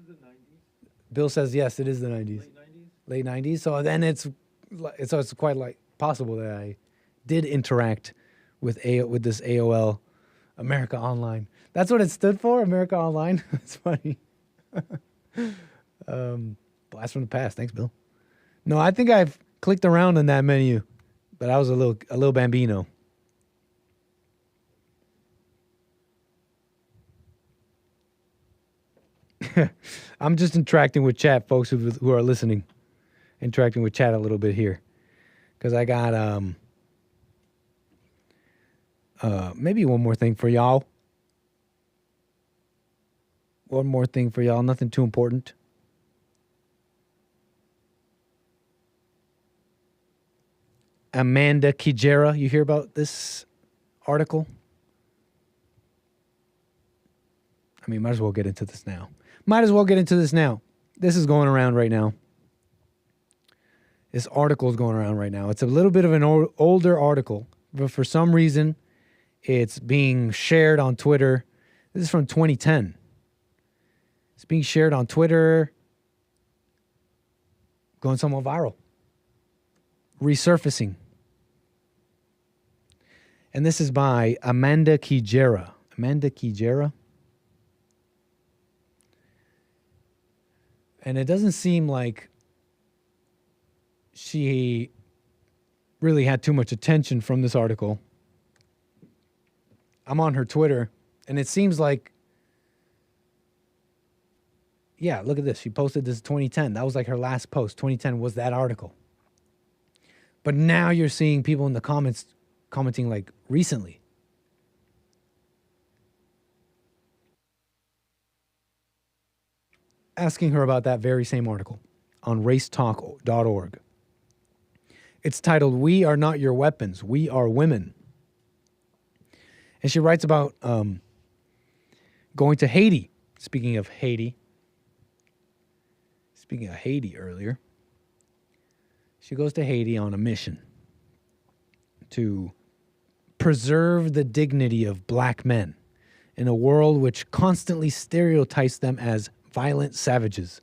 O: the 90s. Bill says yes, it is the 90s. Late 90s. So then it's quite like possible that I did interact with this AOL America Online. That's what it stood for, America Online. That's funny. Blast from the past. Thanks, Bill. No, I think I've clicked around in that menu, but I was a little bambino. I'm just interacting with chat, folks who are listening. Interacting with chat a little bit here. Because I got maybe one more thing for y'all. One more thing for y'all. Nothing too important. 𝒏𝒊𝒄𝒌𝒔𝒕𝒓𝒆𝒂𝒎. You hear about this article? I mean, might as well get into this now. This is going around right now. This article is going around right now. It's a little bit of an older article, but for some reason, it's being shared on Twitter. This is from 2010. It's being shared on Twitter, going somewhat viral, resurfacing. And this is by 𝒏𝒊𝒄𝒌𝒔𝒕𝒓𝒆𝒂𝒎. 𝒏𝒊𝒄𝒌𝒔𝒕𝒓𝒆𝒂𝒎. And it doesn't seem like she really had too much attention from this article. I'm on her Twitter, and it seems like, yeah, look at this. She posted this in 2010. That was like her last post. 2010 was that article. But now you're seeing people in the comments commenting like recently. Asking her about that very same article on racetalk.org. It's titled, "We Are Not Your Weapons, We Are Women." And she writes about going to Haiti. Speaking of Haiti earlier, she goes to Haiti on a mission to preserve the dignity of black men in a world which constantly stereotypes them as violent savages.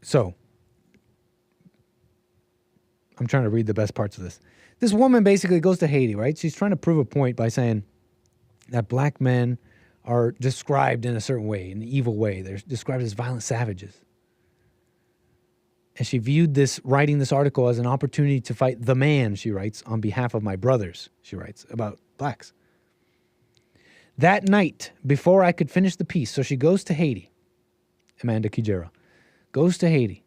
O: So, I'm trying to read the best parts of this. This woman basically goes to Haiti, right? She's trying to prove a point by saying that black men are described in a certain way, in an evil way. They're described as violent savages. And she viewed writing this article as an opportunity to fight the man, she writes, on behalf of my brothers, she writes, about blacks. That night, before I could finish the piece, so she goes to Haiti. 𝒏𝒊𝒄𝒌𝒔𝒕𝒓𝒆𝒂𝒍𝒔 goes to Haiti.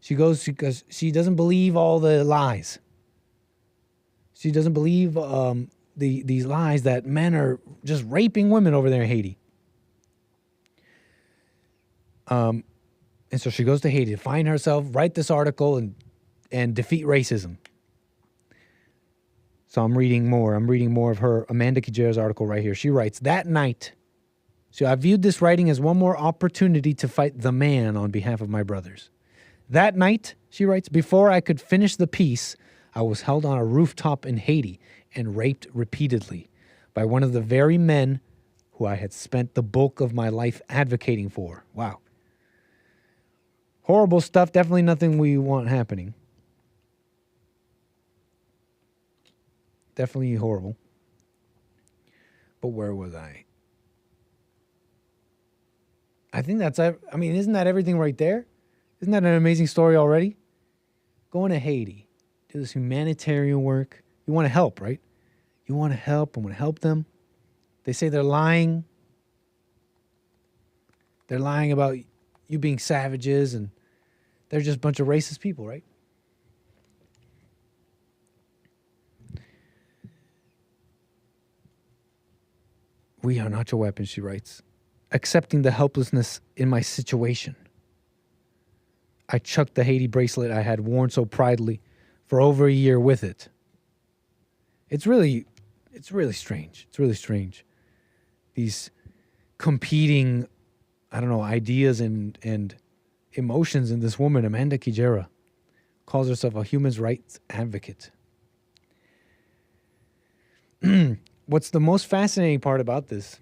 O: She goes because she doesn't believe all the lies. She doesn't believe these lies that men are just raping women over there in Haiti. And so she goes to Haiti to find herself, write this article, and defeat racism. So I'm reading more. I'm reading more of her 𝒏𝒊𝒄𝒌𝒔𝒕𝒓𝒆𝒂𝒍𝒔 article right here. She writes, that night, so I viewed this writing as one more opportunity to fight the man on behalf of my brothers. That night, she writes, before I could finish the piece, I was held on a rooftop in Haiti and raped repeatedly by one of the very men who I had spent the bulk of my life advocating for. Wow. Horrible stuff. Definitely nothing we want happening. Definitely horrible. But where was I? I think that's, I mean, isn't that everything right there? Isn't that an amazing story already? Going to Haiti, do this humanitarian work. You want to help, right? You want to help. I want to help them. They say they're lying. They're lying about you being savages, and they're just a bunch of racist people, right? We are not your weapons, she writes. Accepting the helplessness in my situation. I chucked the Haiti bracelet I had worn so proudly for over a year with it. It's really strange. It's really strange. These competing, I don't know, ideas and emotions in this woman, 𝒏𝒊𝒄𝒌𝒔𝒕𝒓𝒆𝒂𝒍𝒔, calls herself a human rights advocate. What's the most fascinating part about this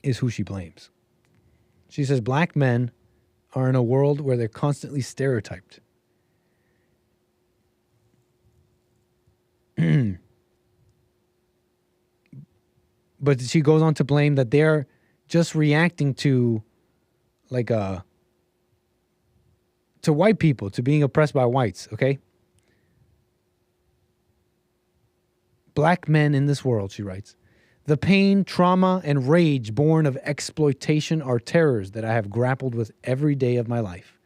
O: is who she blames. She says black men are in a world where they're constantly stereotyped. But she goes on to blame that they're just reacting to to white people, to being oppressed by whites, okay? Black men in this world, she writes. The pain, trauma, and rage born of exploitation are terrors that I have grappled with every day of my life.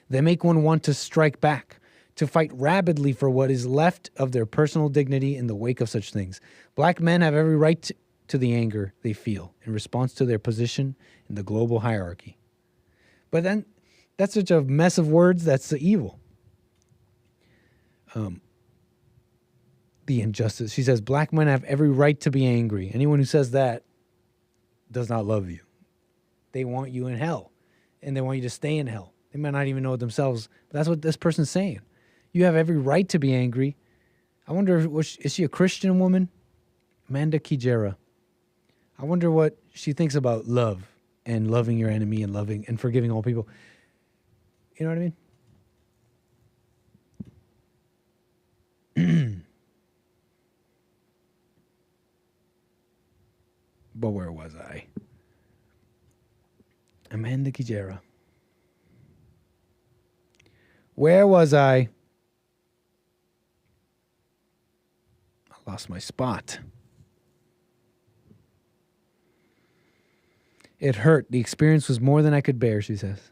O: They make one want to strike back, to fight rabidly for what is left of their personal dignity in the wake of such things. Black men have every right to the anger they feel in response to their position in the global hierarchy. But then, that's such a mess of words, that's the evil. The injustice. She says, black men have every right to be angry. Anyone who says that does not love you. They want you in hell, and they want you to stay in hell. They might not even know it themselves, but that's what this person's saying. You have every right to be angry. I wonder, is she a Christian woman? Amanda Kijera. I wonder what she thinks about love and loving your enemy and loving and forgiving all people. You know what I mean? But where was I? Amanda Kijera. Where was I? I lost my spot. It hurt. The experience was more than I could bear, she says.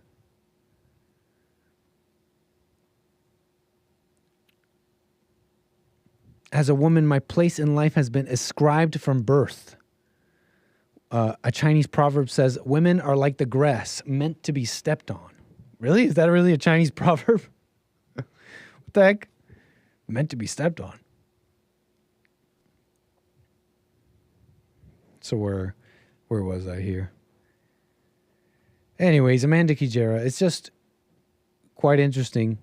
O: As a woman, my place in life has been ascribed from birth. A Chinese proverb says, women are like the grass, meant to be stepped on. Really? Is that really a Chinese proverb? What the heck? Meant to be stepped on. So where was I here? Anyways, Amanda Kijera, it's just quite interesting.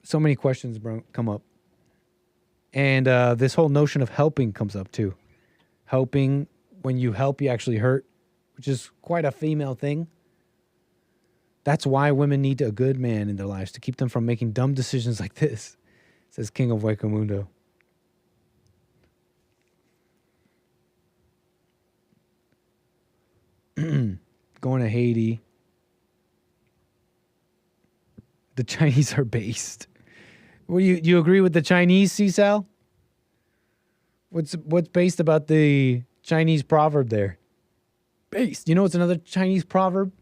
O: So many questions come up. And this whole notion of helping comes up too. Helping, when you help, you actually hurt, which is quite a female thing. That's why women need a good man in their lives, to keep them from making dumb decisions like this, says King of Waikamundo. Going to Haiti. The Chinese are based. Do you agree with the Chinese, 𝒏𝒊𝒄𝒌𝒔𝒕𝒓𝒆𝒂𝒎? What's based about the Chinese proverb there? Based. You know what's another Chinese proverb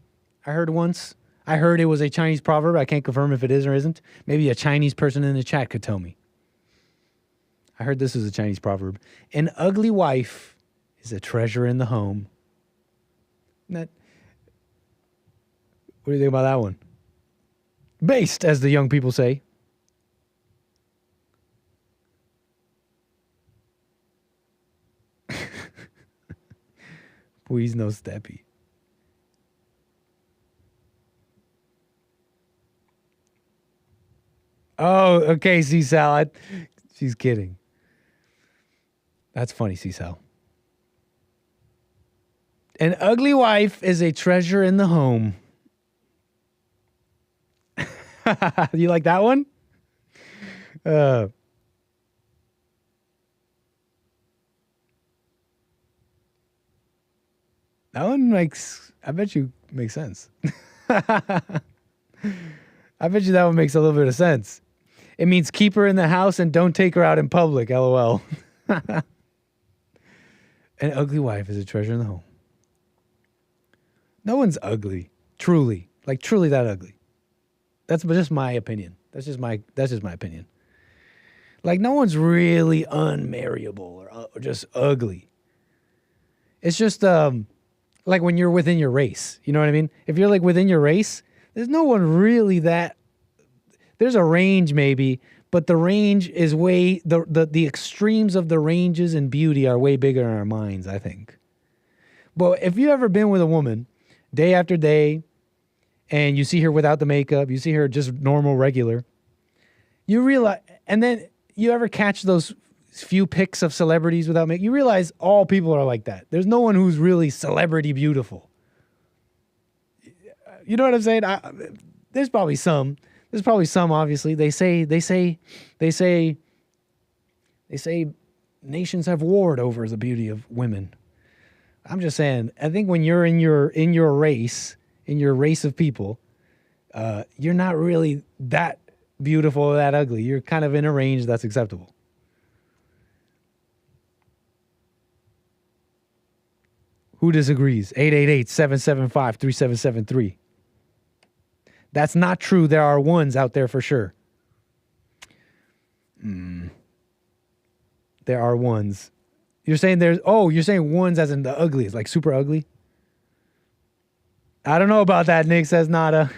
O: I heard once? I heard it was a Chinese proverb. I can't confirm if it is or isn't. Maybe a Chinese person in the chat could tell me. I heard this is a Chinese proverb. An ugly wife is a treasure in the home. What do you think about that one? Based, as the young people say. Please no steppy. Oh, okay, 𝒏𝒊𝒄𝒌𝒔𝒕𝒓𝒆𝒂𝒎. She's kidding. That's funny, 𝒏𝒊𝒄𝒌𝒔𝒕𝒓𝒆𝒂𝒎. An ugly wife is a treasure in the home. You like that one? That one makes, I bet you makes sense. I bet you that one makes a little bit of sense. It means keep her in the house and don't take her out in public, LOL. An ugly wife is a treasure in the home. No one's ugly, truly, like truly that ugly. That's just my opinion. That's just my opinion. Like no one's really unmarriable or just ugly. It's just like when you're within your race. You know what I mean? If you're like within your race, there's no one really that. There's a range maybe, but the range is way the extremes of the ranges in beauty are way bigger in our minds, I think. But if you ever been with a woman day after day, and you see her without the makeup, you see her just normal, regular, you realize, and then you ever catch those few pics of celebrities without makeup, you realize all people are like that. There's no one who's really celebrity beautiful. You know what I'm saying? There's probably some, obviously. They say nations have warred over the beauty of women. I'm just saying, I think when you're in your race of people, you're not really that beautiful or that ugly. You're kind of in a range that's acceptable. Who disagrees? 888-775-3773. That's not true. There are ones out there for sure. There are ones. You're saying you're saying ones as in the ugliest, like super ugly? I don't know about that, Nick, says Nada.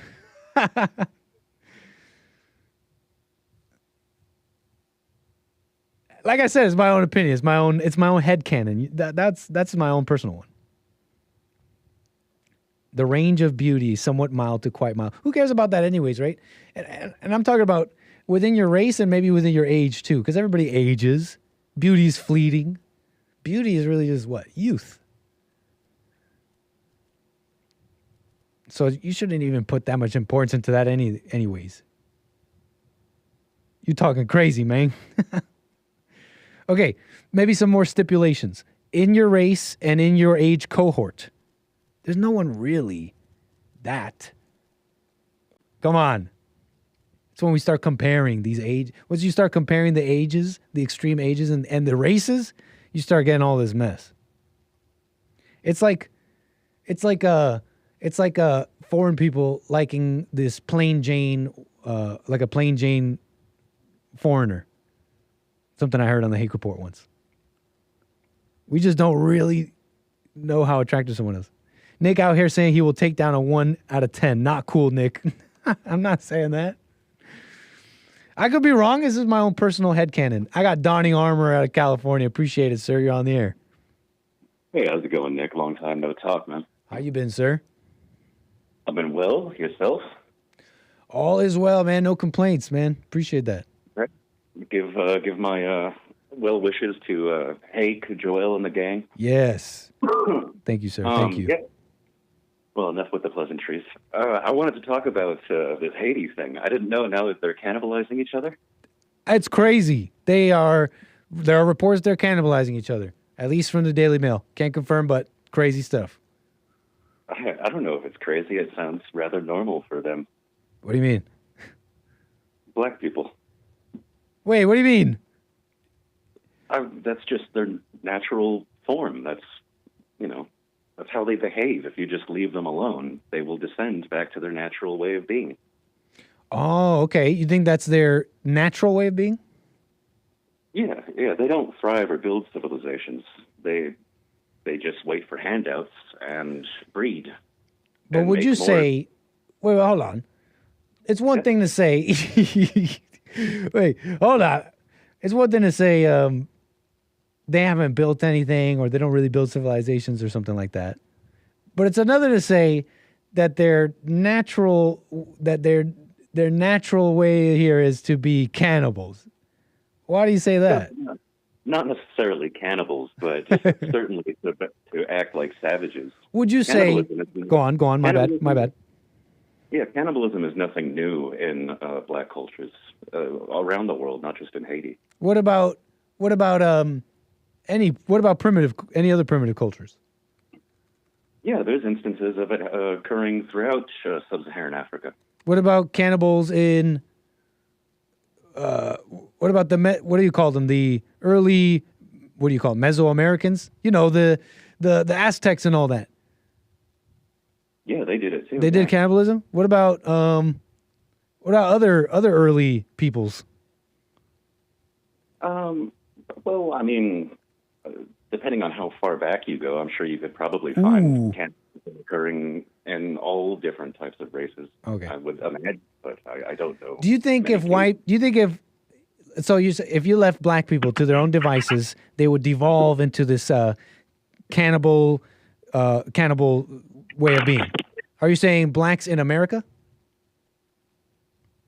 O: Like I said, it's my own opinion. It's my own headcanon. That's my own personal one. The range of beauty, somewhat mild to quite mild. Who cares about that anyways, right? And I'm talking about within your race and maybe within your age too, because everybody ages. Beauty's fleeting. Beauty is really just what? Youth. So you shouldn't even put that much importance into that anyways. You talking crazy, man. Okay, maybe some more stipulations. In your race and in your age cohort, there's no one really that. Come on. It's when we start comparing these age. Once you start comparing the ages, the extreme ages and the races, you start getting all this mess. It's like foreign people liking this plain Jane, like a plain Jane foreigner. Something I heard on the Hake Report once. We just don't really know how attractive someone is. Nick out here saying he will take down a 1 out of 10. Not cool, Nick. I'm not saying that. I could be wrong. This is my own personal headcanon. I got Donning Armour out of California. Appreciate it, sir. You're on the air.
T: Hey, how's it going, Nick? Long time no talk, man.
O: How you been, sir?
T: I've been well. Yourself?
O: All is well, man. No complaints, man. Appreciate that.
T: Right. Give my well wishes to Hake, Joel, and the gang.
O: Yes. Thank you, sir. Thank you.
T: Yeah. Well, enough with the pleasantries. I wanted to talk about this Haiti thing. I didn't know now that they're cannibalizing each other.
O: It's crazy. There are reports they're cannibalizing each other, at least from the Daily Mail. Can't confirm, but crazy stuff.
T: I don't know if it's crazy. It sounds rather normal for them.
O: What do you mean?
T: Black people.
O: Wait, what do you mean?
T: That's just their natural form. That's how they behave. If you just leave them alone, they will descend back to their natural way of being.
O: Oh, okay. You think that's their natural way of being?
T: Yeah. They don't thrive or build civilizations. They just wait for handouts and breed.
O: But would you say... Wait, hold on. It's one thing to say... Wait, hold on. It's one thing to say they haven't built anything or they don't really build civilizations or something like that. But it's another to say that their natural way here is to be cannibals. Why do you say that?
T: Not necessarily cannibals, but certainly to act like savages.
O: Would you say... Go on. My bad.
T: Yeah, cannibalism is nothing new in black cultures around the world, not just in Haiti.
O: What about any other primitive cultures?
T: Yeah, there's instances of it occurring throughout sub-Saharan Africa.
O: What about cannibals in? What about what do you call them? The early, what do you call them? Mesoamericans? You know, the Aztecs and all that.
T: Yeah, they did it too.
O: They did cannibalism. What about other early peoples?
T: Well, I mean, depending on how far back you go, I'm sure you could probably find cannibalism occurring in all different types of races.
O: Okay,
T: I would imagine, but I don't know.
O: Do you think if you left black people to their own devices, they would devolve into this cannibal way of being? Are you saying blacks in America?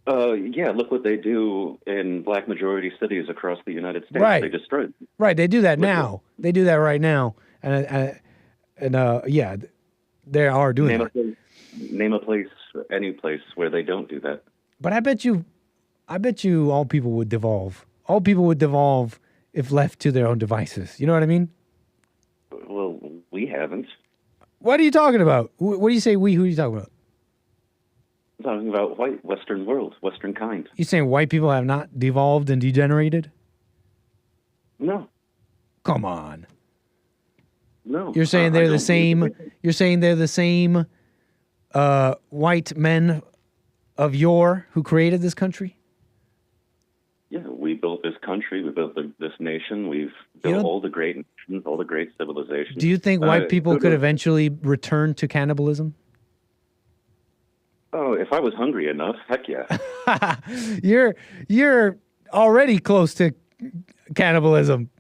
T: Yeah, look what they do in black majority cities across the United States.
O: Right.
T: They destroy them.
O: Right, they do that now. They do that right now. And yeah, they are doing it.
T: Name a place, any place where they don't do that.
O: But I bet you all people would devolve. All people would devolve if left to their own devices. You know what I mean?
T: Well, we haven't.
O: What are you talking about? What do you say we? Who are you talking about?
T: I'm talking about white, Western world, Western kind.
O: You saying white people have not devolved and degenerated?
T: No.
O: Come on.
T: No.
O: You're saying they're the same. You're saying they're the same white men of yore who created this country.
T: Yeah, we built this country. We built this nation. We've built all the great nations, all the great civilizations.
O: Do you think white people could eventually return to cannibalism?
T: Oh, if I was hungry enough, heck yeah.
O: You're already close to cannibalism.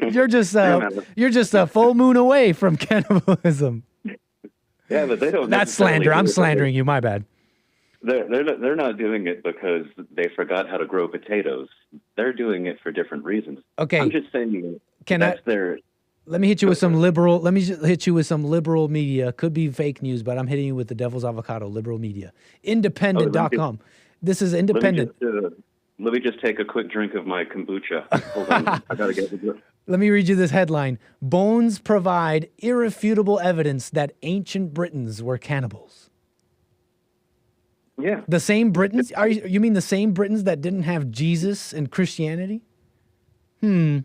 O: You're just a full moon away from cannibalism.
T: Yeah, but they don't.
O: That's slander. I'm slandering you. My bad.
T: They're not doing it because they forgot how to grow potatoes. They're doing it for different reasons.
O: Okay.
T: I'm just saying.
O: Let me hit you with some liberal. Let me just hit you with some liberal media. Could be fake news, but I'm hitting you with the devil's avocado. Liberal media, independent.com. This is independent.
T: Let me just take a quick drink of my kombucha. Hold on, I gotta get the.
O: Let me read you this headline. Bones provide irrefutable evidence that ancient Britons were cannibals.
T: Yeah.
O: The same Britons? You mean the same Britons that didn't have Jesus and Christianity?
T: The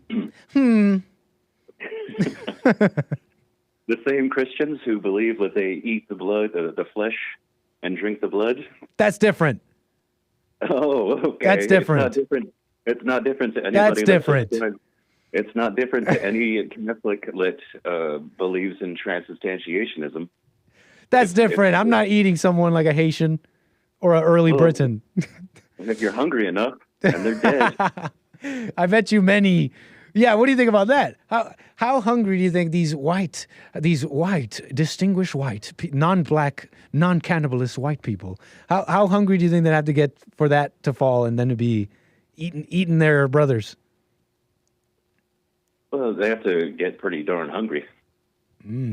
T: same Christians who believe that they eat the blood, the flesh, and drink the blood?
O: That's different.
T: Oh, okay.
O: That's different.
T: It's not different to anybody.
O: That's different.
T: It's not different to any Catholic that believes in transubstantiationism.
O: That's different. I'm not eating someone like a Haitian or an early Briton.
T: If you're hungry enough and they're dead.
O: I bet you many. Yeah, what do you think about that? How hungry do you think these distinguished white, non-black, non-cannibalist white people, how hungry do you think they'd have to get for that to fall and then to be eating their brothers?
T: Well, they have to get pretty darn hungry.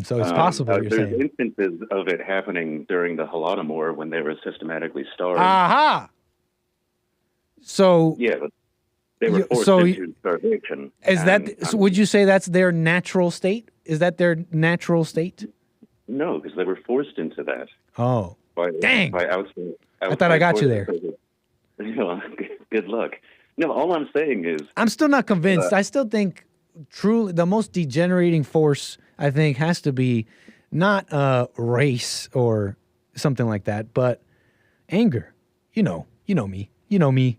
O: So it's possible, you're
T: there's
O: saying.
T: instances of it happening during the Holodomor when they were systematically starved.
O: Aha! So...
T: Yeah, but they were forced into starvation.
O: So would you say that's their natural state? Is that their natural state?
T: No, because they were forced into that.
O: Oh, dang!
T: By outside
O: I thought I got you there.
T: Good luck. No, all I'm saying is...
O: I'm still not convinced. I still think truly the most degenerating force, I think, has to be not race or something like that, but anger. You know me. You know me.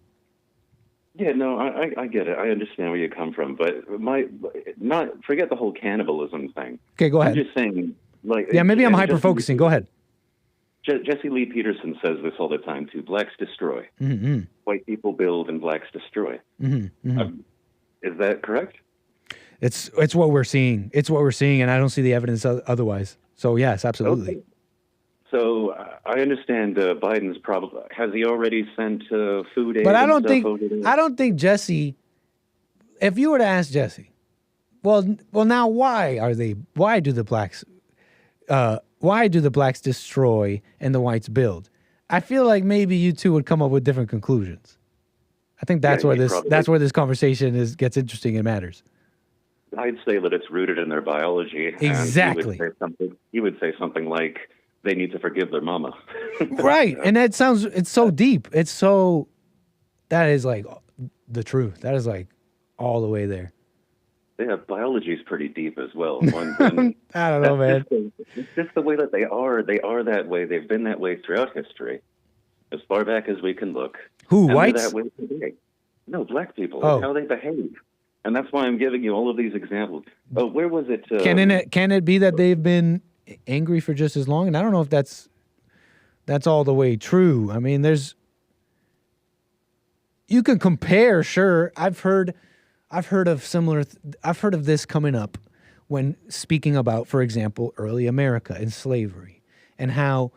T: Yeah, no, I get it. I understand where you come from, but forget the whole cannibalism thing.
O: Okay, go ahead.
T: I'm just saying,
O: maybe I'm hyper-focusing. Go ahead.
T: Jesse Lee Peterson says this all the time too. Blacks destroy.
O: Mm-hmm.
T: White people build, and blacks destroy.
O: Mm-hmm. Mm-hmm.
T: Is that correct?
O: It's what we're seeing. It's what we're seeing, and I don't see the evidence otherwise. So yes, absolutely.
T: Okay. So I understand Biden's probably has he already sent food aid?
O: But I don't think Jesse. If you were to ask Jesse, well, now why do the blacks destroy and the whites build? I feel like maybe you two would come up with different conclusions. I think that's where this conversation gets interesting and matters.
T: I'd say that it's rooted in their biology.
O: Exactly.
T: He would say something like, they need to forgive their mama.
O: Right. And it's so deep. That is like the truth. That is like all the way there.
T: Yeah, biology is pretty deep as well.
O: I don't know, man.
T: It's just the way that they are. They are that way. They've been that way throughout history, as far back as we can look.
O: Who,
T: and
O: whites?
T: That way today. No, black people.
O: Oh.
T: That's how they behave. And that's why I'm giving you all of these examples. Oh, where was it?
O: Can it be that they've been angry for just as long? And I don't know if that's all the way true. I mean, you can compare, sure. I've heard of this coming up when speaking about, for example, early America and slavery, and how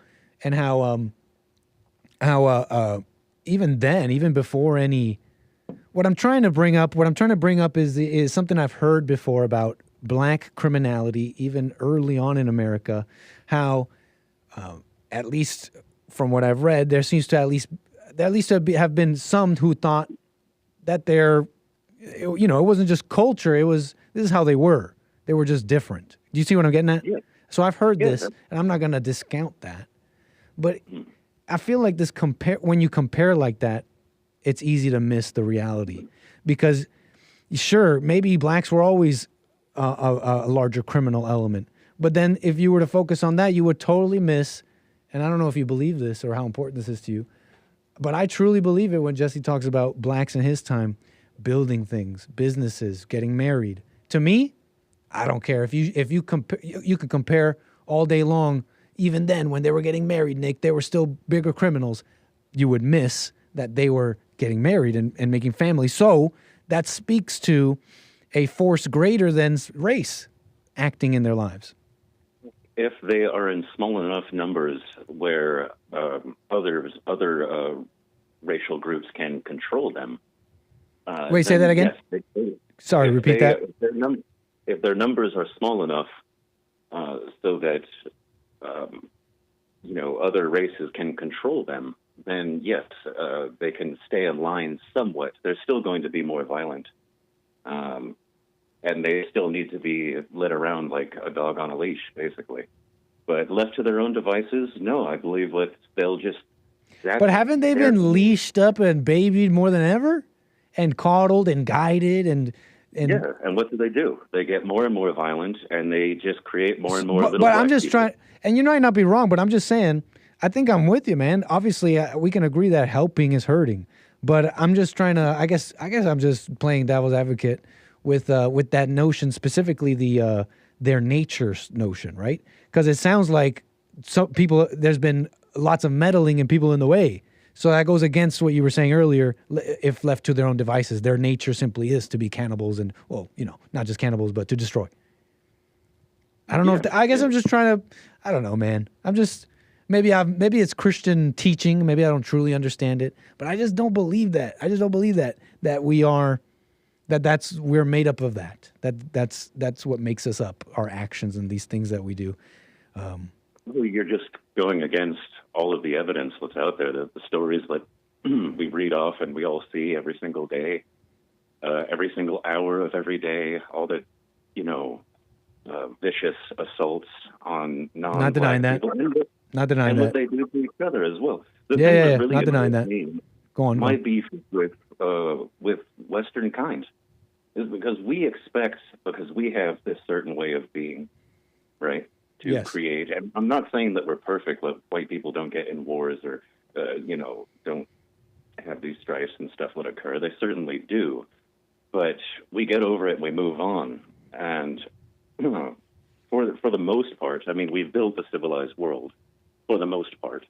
O: even then, even before any. What I'm trying to bring up is something I've heard before about black criminality, even early on in America, how, at least from what I've read, there seems to at least have been some who thought that it wasn't just culture, this is how they were. They were just different. Do you see what I'm getting at?
T: Yeah.
O: So I've heard this, and I'm not going to discount that. But I feel like when you compare like that, it's easy to miss the reality. Because, sure, maybe blacks were always a larger criminal element. But then if you were to focus on that, you would totally miss, and I don't know if you believe this or how important this is to you, but I truly believe it when Jesse talks about blacks in his time building things, businesses, getting married. To me, I don't care. If you compare, you could compare all day long. Even then, when they were getting married, Nick, they were still bigger criminals. You would miss that they were getting married and making families. So that speaks to a force greater than race acting in their lives.
T: If they are in small enough numbers where other racial groups can control them.
O: Wait, say that again?
T: Yes,
O: Sorry, repeat that.
T: If their numbers are small enough so that other races can control them, then yes, they can stay in line somewhat. They're still going to be more violent. And they still need to be led around like a dog on a leash, basically. But left to their own devices, no, I believe they'll just...
O: But haven't they been leashed up and babied more than ever? And coddled and guided and...
T: Yeah, and what do? They get more and more violent, and they just create more and more little...
O: But I'm just trying... And you might not be wrong, but I'm just saying, I think I'm with you, man. Obviously, we can agree that helping is hurting. But I'm just trying to... I guess I'm just playing devil's advocate with that notion, specifically their nature notion, right? Because it sounds like some people, there's been lots of meddling and people in the way. So that goes against what you were saying earlier. If left to their own devices, their nature simply is to be cannibals and, well, not just cannibals, but to destroy. I don't know I guess I'm just trying to, I don't know, man. I'm just, maybe it's Christian teaching. Maybe I don't truly understand it, but I just don't believe that. I just don't believe that we're made up of that. That's what makes us up, our actions and these things that we do.
T: Well, you're just going against all of the evidence that's out there, the stories that we read off and we all see every single day, every single hour of every day, all the, vicious assaults on non-black
O: Not denying that.
T: people.
O: Not denying
T: and
O: that.
T: what they do to each other as well. The
O: Yeah,
T: thing
O: yeah,
T: that really
O: not denying
T: annoys
O: that.
T: me,
O: Go on.
T: my beef with Western kind is because we have this certain way of being, right? To
O: Yes.
T: create, and I'm not saying that we're perfect, that white people don't get in wars or, don't have these strifes and stuff that occur. They certainly do. But we get over it and we move on. And for the most part, I mean, we've built a civilized world for the most part.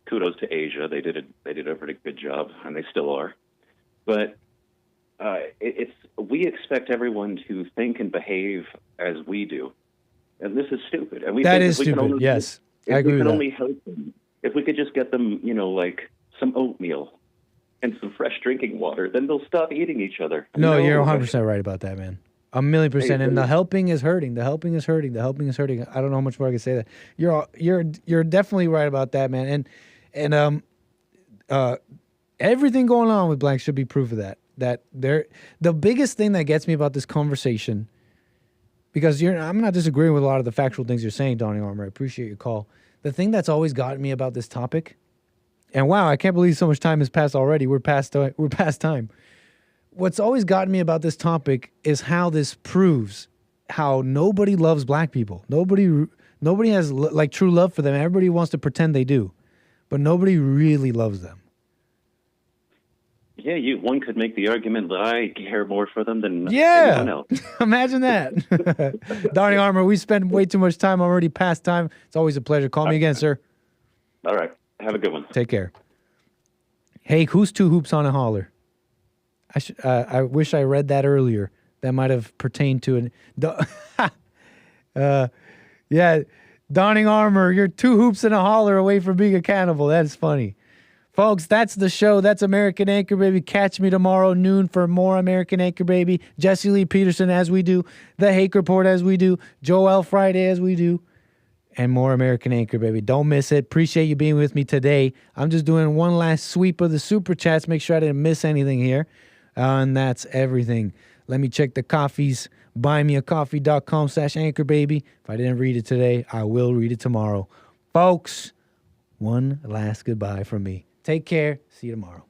T: Kudos to Asia. They did a pretty good job, and they still are. But we expect everyone to think and behave as we do. And this is stupid. And
O: That is stupid, yes. I agree with that.
T: Only help them. If we could just get them, like some oatmeal and some fresh drinking water, then they'll stop eating each other.
O: No, you're 100% right about that, man. 1,000,000%. And the helping is hurting. The helping is hurting. The helping is hurting. I don't know how much more I can say that. You're definitely right about that, man. And everything going on with blacks should be proof of that. The biggest thing that gets me about this conversation, because I'm not disagreeing with a lot of the factual things you're saying, Donnie Armour. I appreciate your call. The thing that's always gotten me about this topic, and wow, I can't believe so much time has passed already. We're past time. What's always gotten me about this topic is how this proves how nobody loves black people. Nobody has like true love for them. Everybody wants to pretend they do, but nobody really loves them.
T: Yeah, one could make the argument that I care more for them than anyone else.
O: Imagine that. Donnie Armour, we spend way too much time already past time. It's always a pleasure. Call me again, sir.
T: All right. Have a good one.
O: Take care. Hey, who's two hoops on a holler? I wish I read that earlier. That might have pertained to yeah, Donning Armour, you're two hoops and a holler away from being a cannibal. That's funny. Folks, that's the show. That's American Anchor Baby. Catch me tomorrow noon for more American Anchor Baby. Jesse Lee Peterson as we do. The Hake Report as we do. Joel Friday as we do. And more American Anchor Baby. Don't miss it. Appreciate you being with me today. I'm just doing one last sweep of the super chats. Make sure I didn't miss anything here. And that's everything. Let me check the coffees. buymeacoffee.com/Anchor Baby. If I didn't read it today, I will read it tomorrow. Folks, one last goodbye from me. Take care. See you tomorrow.